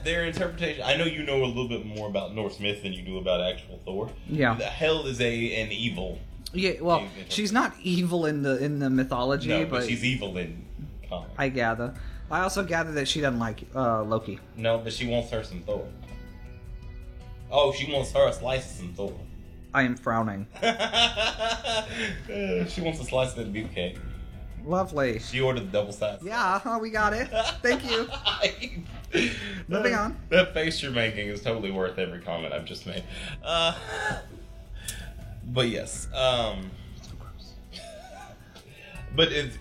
Speaker 1: their interpretation. I know you know a little bit more about Norse myth than you do about actual Thor.
Speaker 2: Yeah.
Speaker 1: Hel is an evil.
Speaker 2: Yeah, well, she's not evil in the mythology,
Speaker 1: no, but she's evil in comics.
Speaker 2: I gather. I also gather that she doesn't like Loki.
Speaker 1: No, but she wants her some Thor. Oh, she wants her a slice of some Thor.
Speaker 2: I am frowning.
Speaker 1: She wants a slice of that beef cake.
Speaker 2: Lovely.
Speaker 1: She ordered the double size.
Speaker 2: Yeah, we got it. Thank you. Moving on.
Speaker 1: That face you're making is totally worth every comment I've just made. But yes. But it's,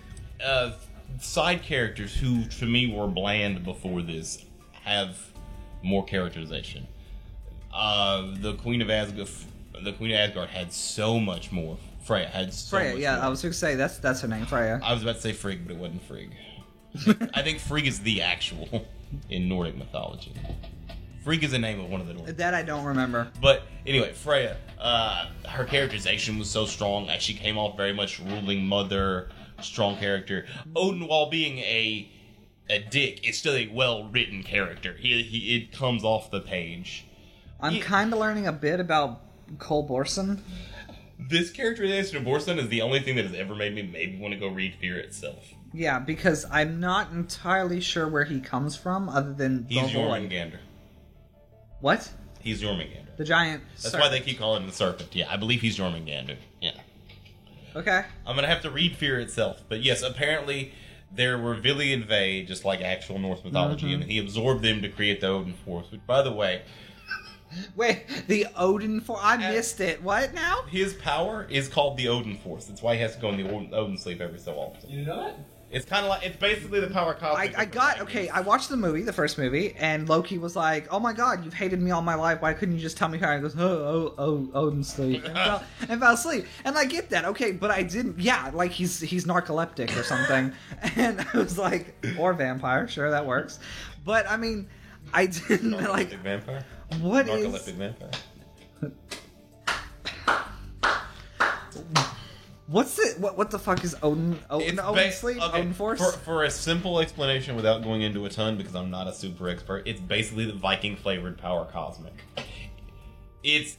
Speaker 1: side characters who, to me, were bland before this have more characterization. The Queen of Asgard had so much more. Freya had so
Speaker 2: Freya,
Speaker 1: much
Speaker 2: yeah,
Speaker 1: more.
Speaker 2: I was going to say, that's her name, Freya.
Speaker 1: I was about to say Frigg, but it wasn't Frigg. I think Frigg is the actual in Nordic mythology. Frigg is the name of one of the Nordic.
Speaker 2: That I don't remember.
Speaker 1: But anyway, Freya, her characterization was so strong that she came off very much ruling mother, strong character. Odin, while being a dick, is still a well-written character. It comes off the page.
Speaker 2: I'm kind of learning a bit about Cole Borson.
Speaker 1: This characterization of Borson is the only thing that has ever made me maybe want to go read Fear itself.
Speaker 2: Yeah, because I'm not entirely sure where he comes from, other than
Speaker 1: He's
Speaker 2: the Void.
Speaker 1: Jormungandr.
Speaker 2: What?
Speaker 1: He's Jormungandr.
Speaker 2: The giant
Speaker 1: That's
Speaker 2: serpent.
Speaker 1: why they keep calling him the Serpent. Yeah, I believe he's Jormungandr. Yeah.
Speaker 2: Okay.
Speaker 1: I'm gonna have to read Fear itself. But yes, apparently there were Vili and Ve, just like actual Norse mythology, and he absorbed them to create the Odin Force, which, by the way,
Speaker 2: Wait, the Odin Force? I missed it. What now?
Speaker 1: his power is called the Odin Force. That's why he has to go in the Odin sleep every so often.
Speaker 3: You know that?
Speaker 1: It's kind of like, it's basically the power cosmic.
Speaker 2: I watched the movie, the first movie, and Loki was like, "Oh my god, you've hated me all my life. Why couldn't you just tell me how?" And he goes, Odin sleep, and fell asleep. And I get that, okay, but I didn't. Yeah, like he's narcoleptic or something, and I was like, or vampire, sure that works. But I mean, I didn't like.
Speaker 1: Narcoleptic vampire?
Speaker 2: What
Speaker 1: Narcoleptic
Speaker 2: is?
Speaker 1: vampire.
Speaker 2: What's it? What the fuck is Odin? Odin sleep?
Speaker 1: Okay,
Speaker 2: Odin Force?
Speaker 1: For a simple explanation without going into a ton, because I'm not a super expert, it's basically the Viking flavored power cosmic. It's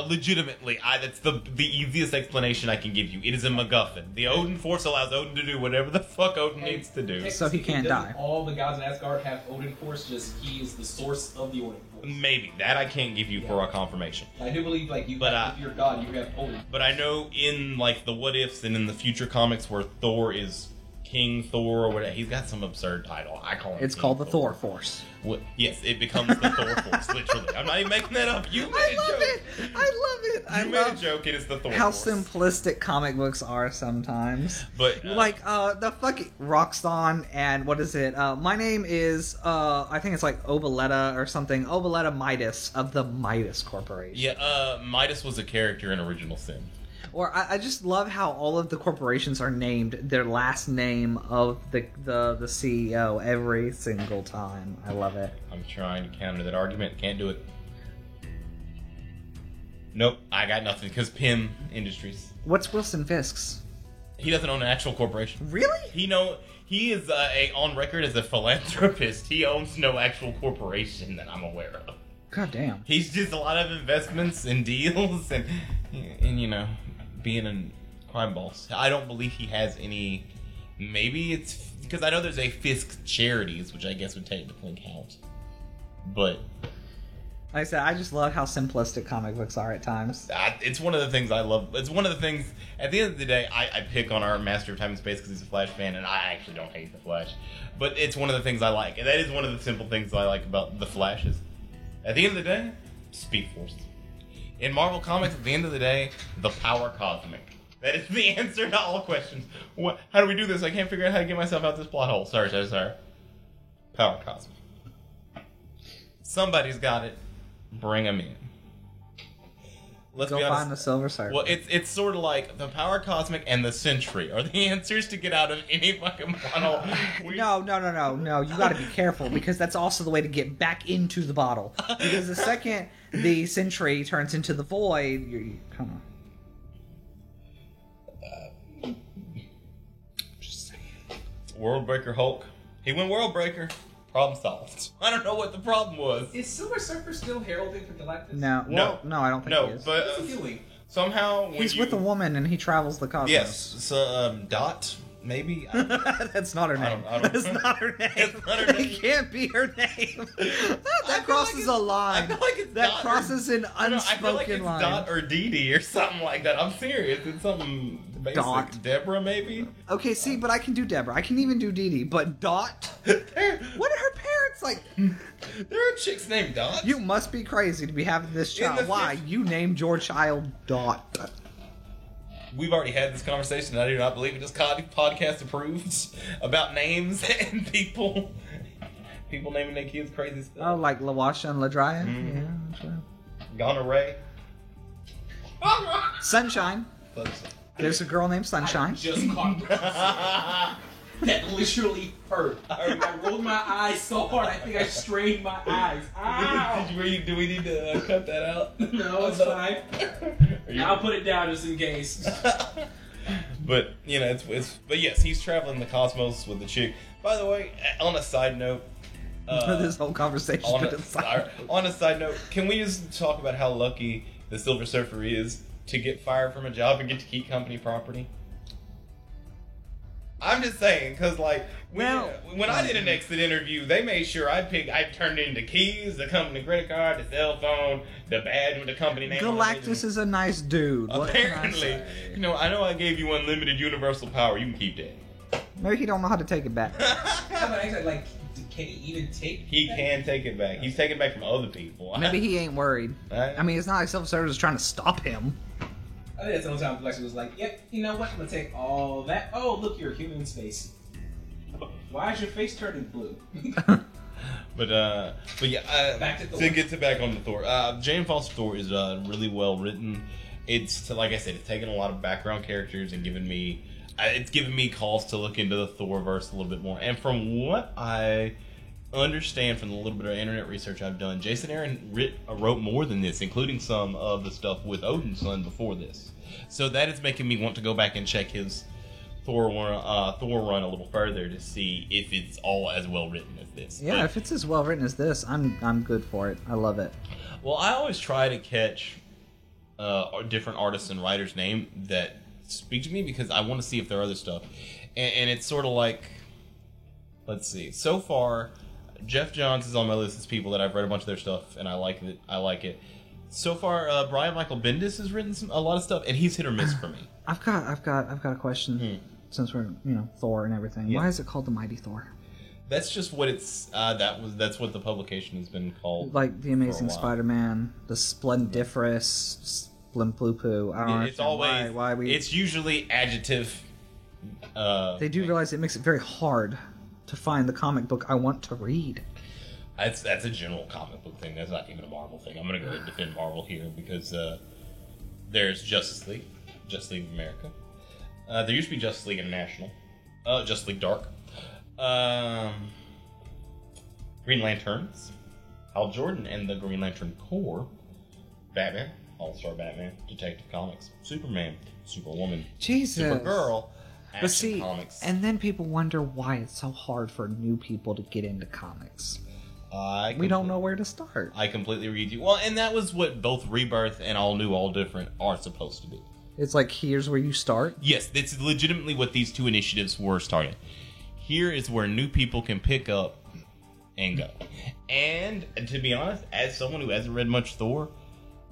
Speaker 1: legitimately, that's the easiest explanation I can give you. It is a MacGuffin. The Odin Force allows Odin to do whatever the fuck Odin needs to do.
Speaker 2: So he can't
Speaker 3: Doesn't
Speaker 2: die.
Speaker 3: All the gods in Asgard have Odin Force, just he is the source of the Odin Force.
Speaker 1: Maybe. That I can't give you for a confirmation.
Speaker 3: I do believe, like,
Speaker 1: But,
Speaker 3: if you're a god, you have Odin.
Speaker 1: But I know in, like, the What Ifs and in the future comics where Thor is King Thor or whatever, he's got some absurd title. I call him
Speaker 2: It's
Speaker 1: King
Speaker 2: called the Thor Force.
Speaker 1: What? Yes, it becomes the Thor Force, literally. I'm not even making that up. You made
Speaker 2: I
Speaker 1: a
Speaker 2: love
Speaker 1: joke.
Speaker 2: it. I love it. I
Speaker 1: You made a
Speaker 2: love
Speaker 1: joke, it is the Thor
Speaker 2: how
Speaker 1: Force.
Speaker 2: simplistic comic books are sometimes.
Speaker 1: But,
Speaker 2: like the fucking Roxxon and what is it? My name is I think it's like Obaletta or something. Obaletta Midas of the Midas Corporation.
Speaker 1: yeah, Midas was a character in Original Sin.
Speaker 2: Or I just love how all of the corporations are named their last name of the CEO every single time. I love it.
Speaker 1: I'm trying to counter that argument. Can't do it. Nope, I got nothing, because Pym Industries.
Speaker 2: What's Wilson Fisk's?
Speaker 1: He doesn't own an actual corporation.
Speaker 2: Really?
Speaker 1: He is on record as a philanthropist. He owns no actual corporation that I'm aware of.
Speaker 2: God damn.
Speaker 1: He's just a lot of investments and deals and you know, being a crime boss. I don't believe he has any. Maybe it's because I know there's a Fisk Charities, which I guess would technically count. But
Speaker 2: Like I said, I just love how simplistic comic books are at times.
Speaker 1: it's one of the things I love. It's one of the things. At the end of the day, I pick on our Master of Time and Space because he's a Flash fan, and I actually don't hate the Flash. But it's one of the things I like, and that is one of the simple things I like about the Flash. Is at the end of the day, Speed Force. In Marvel Comics, at the end of the day, the power cosmic. That is the answer to all questions. How do we do this? I can't figure out how to get myself out this plot hole. Sorry. Power cosmic. Somebody's got it. Bring them in. Let's
Speaker 2: Go
Speaker 1: be honest.
Speaker 2: find the Silver Surfer.
Speaker 1: Well, it's sort of like the power cosmic and the Sentry are the answers to get out of any fucking bottle.
Speaker 2: No. You gotta be careful because that's also the way to get back into the bottle. Because the second the Sentry turns into the Void, you come on.
Speaker 1: World Breaker Hulk. He went World Breaker. Problem solved. I don't know what the problem was.
Speaker 3: Is Silver Surfer still heralding for Galactus?
Speaker 2: No, I don't think he is.
Speaker 1: but
Speaker 3: What's he doing?
Speaker 1: somehow when
Speaker 2: He's with a woman and he travels the cosmos.
Speaker 1: Yes, so Dot maybe. I don't know.
Speaker 2: That's not her name.
Speaker 1: I don't-
Speaker 2: That's not her name.
Speaker 1: It's not her name.
Speaker 2: It can't be her name.
Speaker 1: I
Speaker 2: that
Speaker 1: feel
Speaker 2: crosses
Speaker 1: like
Speaker 2: a line.
Speaker 1: I feel like it's
Speaker 2: that
Speaker 1: Dot or-
Speaker 2: crosses an
Speaker 1: I feel
Speaker 2: unspoken
Speaker 1: like it's
Speaker 2: line.
Speaker 1: Dot or Dee Dee or something like that. I'm serious. It's something basic.
Speaker 2: Dot.
Speaker 1: Deborah maybe.
Speaker 2: Okay, see, but I can do Deborah. I can even do Dee Dee, but Dot? What are her parents like?
Speaker 1: There are chicks named Dot.
Speaker 2: You must be crazy to be having this
Speaker 1: In the
Speaker 2: child. Why?
Speaker 1: fifth-
Speaker 2: You named your child Dot.
Speaker 1: We've already had this conversation. I do not believe it is podcast approved about names and people naming their kids crazy stuff.
Speaker 2: Oh, like LaWasha and LaDrya?
Speaker 1: Mhm.
Speaker 2: Yeah, sure.
Speaker 1: Gonorrhea.
Speaker 2: Sunshine. There's a girl named Sunshine.
Speaker 3: Just caught that literally hurt. I rolled my eyes so hard I think I strained my eyes. Ow!
Speaker 1: Do we need to cut that out?
Speaker 3: No, it's fine. I'll put it down just in case.
Speaker 1: But you know, but yes, he's traveling the cosmos with the chick. By the way, on a side note,
Speaker 2: This whole conversation.
Speaker 1: on a side note, can we just talk about how lucky the Silver Surfer is to get fired from a job and get to keep company property? I'm just saying, because like when I did an exit interview, they made sure I turned in the keys, the company credit card, the cell phone, the badge with the company name.
Speaker 2: Galactus is a nice dude. What can I
Speaker 1: Apparently,
Speaker 2: say?
Speaker 1: you know, I know I gave you unlimited universal power. You can keep that.
Speaker 2: Maybe he don't know how to take it back.
Speaker 3: How about actually, like, can he even take?
Speaker 1: He can take it back. He's taking it back from other people.
Speaker 2: Maybe he ain't worried.
Speaker 1: Right.
Speaker 2: I mean, it's not like Silver Surfer is trying to stop him.
Speaker 3: I think that's the only time Flex was like, yep, you know what, I'm gonna take all that. Oh, look, you're a human in space. Why is your face turning blue?
Speaker 1: But yeah,
Speaker 3: Back to Thor.
Speaker 1: to get back on the Thor. Jane Foster Thor is really well written. It's like I said, it's taken a lot of background characters and given me calls to look into the Thorverse a little bit more. And from what I understand from the little bit of internet research I've done, Jason Aaron wrote more than this, including some of the stuff with Odin's son before this. So that is making me want to go back and check his Thor run a little further to see if it's all as well written as this.
Speaker 2: Yeah,
Speaker 1: But-
Speaker 2: if it's as well written as this, I'm good for it. I love it.
Speaker 1: well, I always try to catch different artists and writers' name that speak to me because I want to see if there are other stuff. And it's sort of like, let's see. So far, Jeff Johns is on my list of people that I've read a bunch of their stuff and I like it. So far, Brian Michael Bendis has written a lot of stuff and he's hit or miss for me.
Speaker 2: I've got a question. Since we're Thor and everything,
Speaker 1: Yeah.
Speaker 2: why is it called the Mighty Thor?
Speaker 1: That's just what it's. That's what the publication has been called.
Speaker 2: Like the Amazing
Speaker 1: for a while.
Speaker 2: Spider-Man, the Splendiferous, Splimplupoo. I don't
Speaker 1: It's
Speaker 2: understand
Speaker 1: always.
Speaker 2: why we.
Speaker 1: It's usually adjective.
Speaker 2: They do realize it makes it very hard to find the comic book I want to read.
Speaker 1: That's a general comic book thing. That's not even a Marvel thing. I'm gonna go ahead and defend Marvel here because there's Justice League of America. There used to be Justice League International, Justice League Dark, Green Lanterns, Hal Jordan and the Green Lantern Corps, Batman, All-Star Batman, Detective Comics, Superman, Superwoman,
Speaker 2: Jesus.
Speaker 1: Supergirl, Action
Speaker 2: But see,
Speaker 1: Comics.
Speaker 2: and then people wonder why it's so hard for new people to get into comics. We don't know where to start.
Speaker 1: I completely read you. Well, and that was what both Rebirth and All New, All Different are supposed to be.
Speaker 2: It's like, here's where you start.
Speaker 1: Yes, that's legitimately what these two initiatives were starting. Here is where new people can pick up and go. And to be honest, as someone who hasn't read much Thor,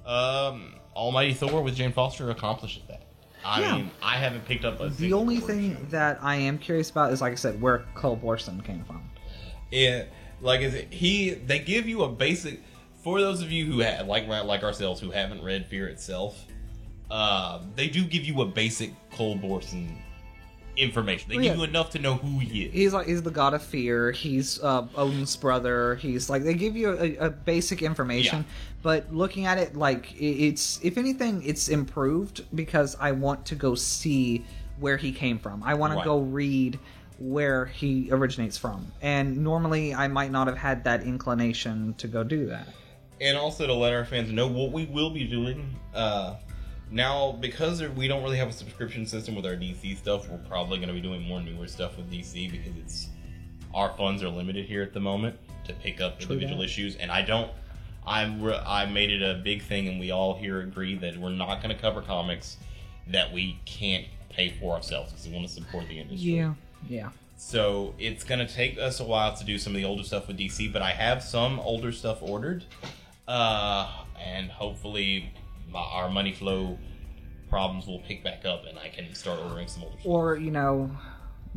Speaker 1: Almighty Thor with Jane Foster accomplishes that. I mean, I haven't picked up a
Speaker 2: The
Speaker 1: single
Speaker 2: only
Speaker 1: Thor
Speaker 2: thing
Speaker 1: issue.
Speaker 2: that I am curious about is, like I said, where Cole Borson came from.
Speaker 1: Yeah, like they give you a basic. For those of you who have like ourselves who haven't read Fear itself, they do give you a basic Cole Borson information. They give you enough to know who he is.
Speaker 2: He's the god of fear. He's Odin's brother. He's like, they give you a basic information,
Speaker 1: Yeah.
Speaker 2: but looking at it, like, it's, if anything, it's improved because I want to go see where he came from. I want to
Speaker 1: Right.
Speaker 2: go read where he originates from, and normally I might not have had that inclination to go do that.
Speaker 1: And also to let our fans know what we will be doing. Now, because we don't really have a subscription system with our DC stuff, we're probably going to be doing more newer stuff with DC because our funds are limited here at the moment to pick up individual issues. And I made it a big thing, and we all here agree that we're not going to cover comics that we can't pay for ourselves because we want to support the industry.
Speaker 2: Yeah.
Speaker 1: So it's going to take us a while to do some of the older stuff with DC, but I have some older stuff ordered. And hopefully our money flow problems will pick back up and I can start ordering some older stuff.
Speaker 2: Or,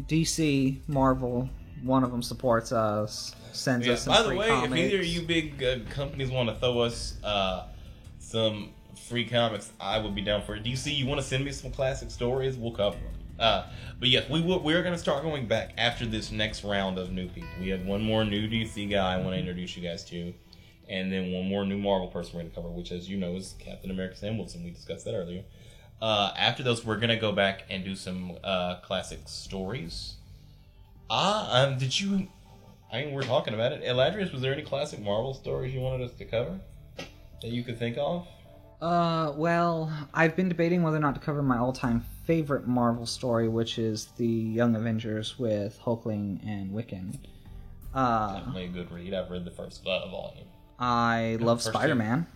Speaker 2: DC, Marvel, one of them supports us, sends us some
Speaker 1: By the
Speaker 2: free
Speaker 1: way,
Speaker 2: comics.
Speaker 1: if either of you big companies want to throw us some free comics, I would be down for it. DC, you want to send me some classic stories? We'll cover them. But yes, we're going to start going back after this next round of new people. We have one more new DC guy I want to introduce you guys to. and then one more new Marvel person we're going to cover, which, as you know, is Captain America Sam Wilson. We discussed that earlier. After those, we're going to go back and do some classic stories. Did you... I mean, we're talking about it. Eladrius, was there any classic Marvel stories you wanted us to cover that you could think of?
Speaker 2: Well, I've been debating whether or not to cover my all-time favorite Marvel story, which is the Young Avengers with Hulkling and Wiccan.
Speaker 1: Definitely a good read. I've read the first volume.
Speaker 2: I love Spider-Man.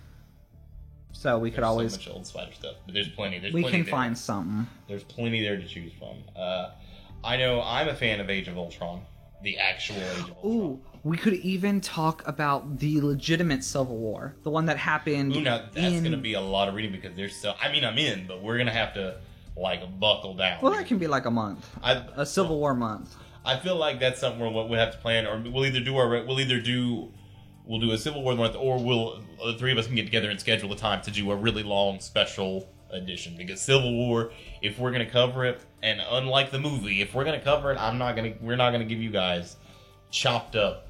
Speaker 2: So we could always...
Speaker 1: so much old Spider stuff, but there's plenty.
Speaker 2: We can find something.
Speaker 1: There's plenty there to choose from. I know I'm a fan of Age of Ultron. The actual Age of Ultron.
Speaker 2: Ooh, we could even talk about the legitimate Civil War. The one that happened
Speaker 1: now that's going to be a lot of reading because there's so... I mean, I'm in, but we're going to have to, buckle down.
Speaker 2: Well, that can be like a month. A Civil War month.
Speaker 1: I feel like that's something we'll have to plan, or we'll do a Civil War month, or the three of us can get together and schedule a time to do a really long special edition. Because Civil War, if we're gonna cover it, and unlike the movie, if we're gonna cover it, we're not gonna give you guys chopped up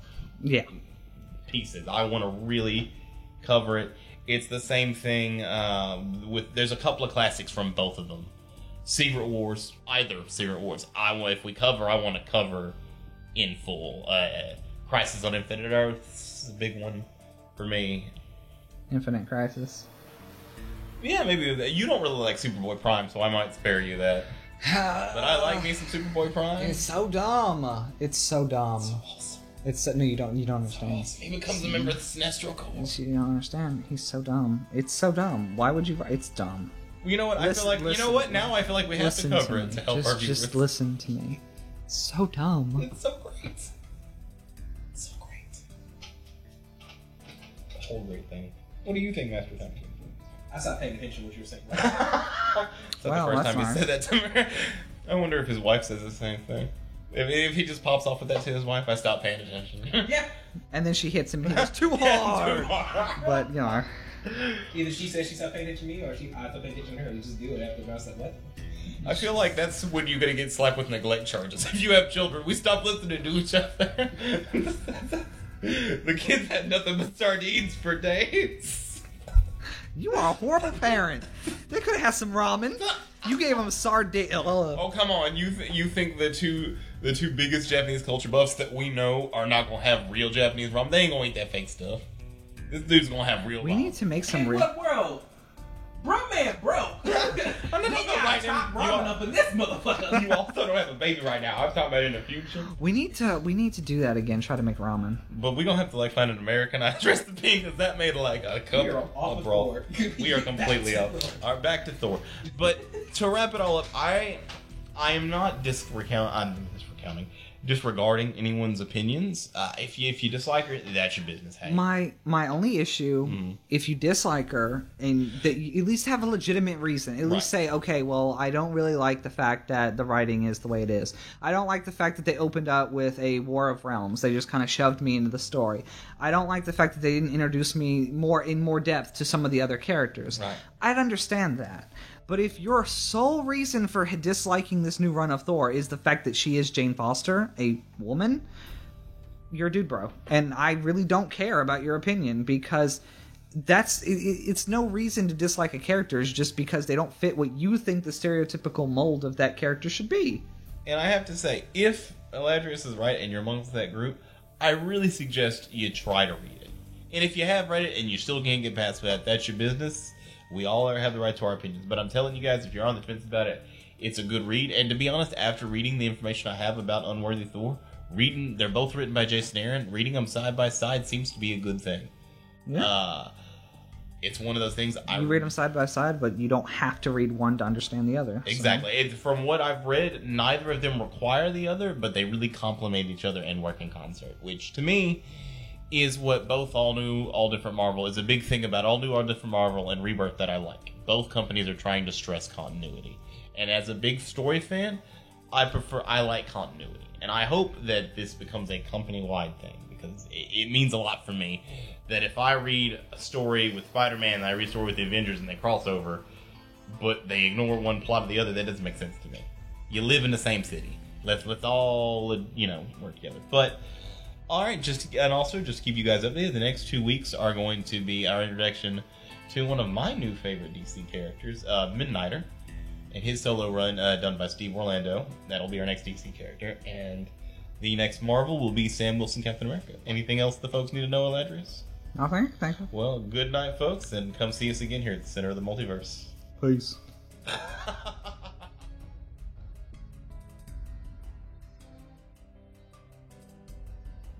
Speaker 1: pieces. I want to really cover it. It's the same thing there's a couple of classics from both of them. Secret Wars, either Secret Wars. I want to cover in full. Crisis on Infinite Earths is a big one for me.
Speaker 2: Infinite Crisis.
Speaker 1: Yeah, maybe you don't really like Superboy Prime, so I might spare you that. But I like me some Superboy Prime.
Speaker 2: It's so dumb. It's so dumb.
Speaker 1: So awesome.
Speaker 2: No, you don't understand.
Speaker 1: Awesome. He becomes a member of the Sinestro Corps.
Speaker 2: You don't understand. He's so dumb. It's so dumb. Why would you? It's dumb.
Speaker 1: You know what? I feel like now I feel like we have to cover it to help our viewers.
Speaker 2: Just listen to me. It's so dumb.
Speaker 1: It's so great. It's so great. The whole great thing. What do you think, Master Thompson?
Speaker 3: I stopped paying attention to what you were saying.
Speaker 1: That's the first time he said that to me. I wonder if his wife says the same thing. If he just pops off with that to his wife, I stop paying attention.
Speaker 3: Yeah.
Speaker 2: And then she hits him and he goes, too hard!
Speaker 1: Yeah, too hard.
Speaker 2: But, you know.
Speaker 3: Either she says she stopped paying attention to me, or I stopped paying attention to her. We just do it after the mouse like, what?
Speaker 1: I feel like that's when you're going to get slapped with neglect charges. If you have children, we stop listening to each other. The kids had nothing but sardines for days.
Speaker 2: You are a horrible parent. They could have had some ramen. You gave them sardine.
Speaker 1: Oh, come on. You think the two biggest Japanese culture buffs that we know are not going to have real Japanese ramen? They ain't going to eat that fake stuff. This dude's going to have real ramen.
Speaker 2: We need to make some
Speaker 3: In
Speaker 2: real...
Speaker 3: what world? Bro, man, bro.
Speaker 1: I'm not
Speaker 3: right now. Ramen up in this motherfucker.
Speaker 1: You also don't have a baby right now. I'm talking about in the future.
Speaker 2: We need to do that again. Try to make ramen.
Speaker 1: But we don't have to find an Americanized recipe because that made a couple of brawl. We are completely off. All right, back to Thor. But to wrap it all up, I am not disregarding anyone's opinions. If you dislike her, that's your business. Hey.
Speaker 2: My only issue, if you dislike her, and that you at least have a legitimate reason, at least say, okay, well, I don't really like the fact that the writing is the way it is. I don't like the fact that they opened up with a War of Realms. They just kind of shoved me into the story. I don't like the fact that they didn't introduce me in more depth to some of the other characters.
Speaker 1: Right.
Speaker 2: I'd understand that. But if your sole reason for disliking this new run of Thor is the fact that she is Jane Foster, a woman, you're a dude, bro. And I really don't care about your opinion because it's no reason to dislike a character just because they don't fit what you think the stereotypical mold of that character should be.
Speaker 1: And I have to say, if Eladrius is right and you're amongst that group, I really suggest you try to read it. And if you have read it and you still can't get past that, that's your business. We all have the right to our opinions. But I'm telling you guys, if you're on the fence about it, it's a good read. And to be honest, after reading the information I have about Unworthy Thor, they're both written by Jason Aaron. Reading them side by side seems to be a good thing. Yeah. It's one of those things.
Speaker 2: You read them side by side, but you don't have to read one to understand the other.
Speaker 1: Exactly. So. From what I've read, neither of them require the other, but they really complement each other and work in concert, which to me is what both All New, All Different Marvel is a big thing about All New, All Different Marvel and Rebirth that I like. Both companies are trying to stress continuity. And as a big story fan, I like continuity. And I hope that this becomes a company-wide thing because it means a lot for me that if I read a story with Spider-Man and I read a story with the Avengers and they cross over, but they ignore one plot of the other, that doesn't make sense to me. You live in the same city. Let's all, work together. But All right, just keep you guys updated. The next 2 weeks are going to be our introduction to one of my new favorite DC characters, Midnighter, and his solo run done by Steve Orlando. That'll be our next DC character, and the next Marvel will be Sam Wilson, Captain America. Anything else the folks need to know, Eladris?
Speaker 2: Nothing. Thank you.
Speaker 1: Well, good night, folks, and come see us again here at the center of the multiverse.
Speaker 2: Peace.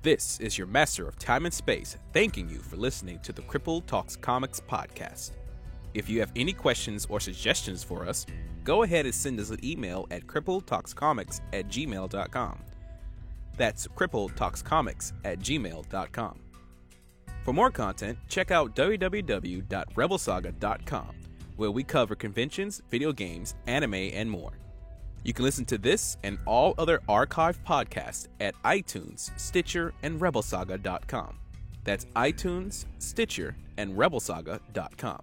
Speaker 4: This is your master of time and space, thanking you for listening to the Cripple Talks Comics podcast. If you have any questions or suggestions for us, go ahead and send us an email at crippletalkscomics@gmail.com. That's crippletalkscomics@gmail.com. For more content, check out www.rebelsaga.com, where we cover conventions, video games, anime, and more. You can listen to this and all other archived podcasts at iTunes, Stitcher, and rebelsaga.com. That's iTunes, Stitcher, and rebelsaga.com.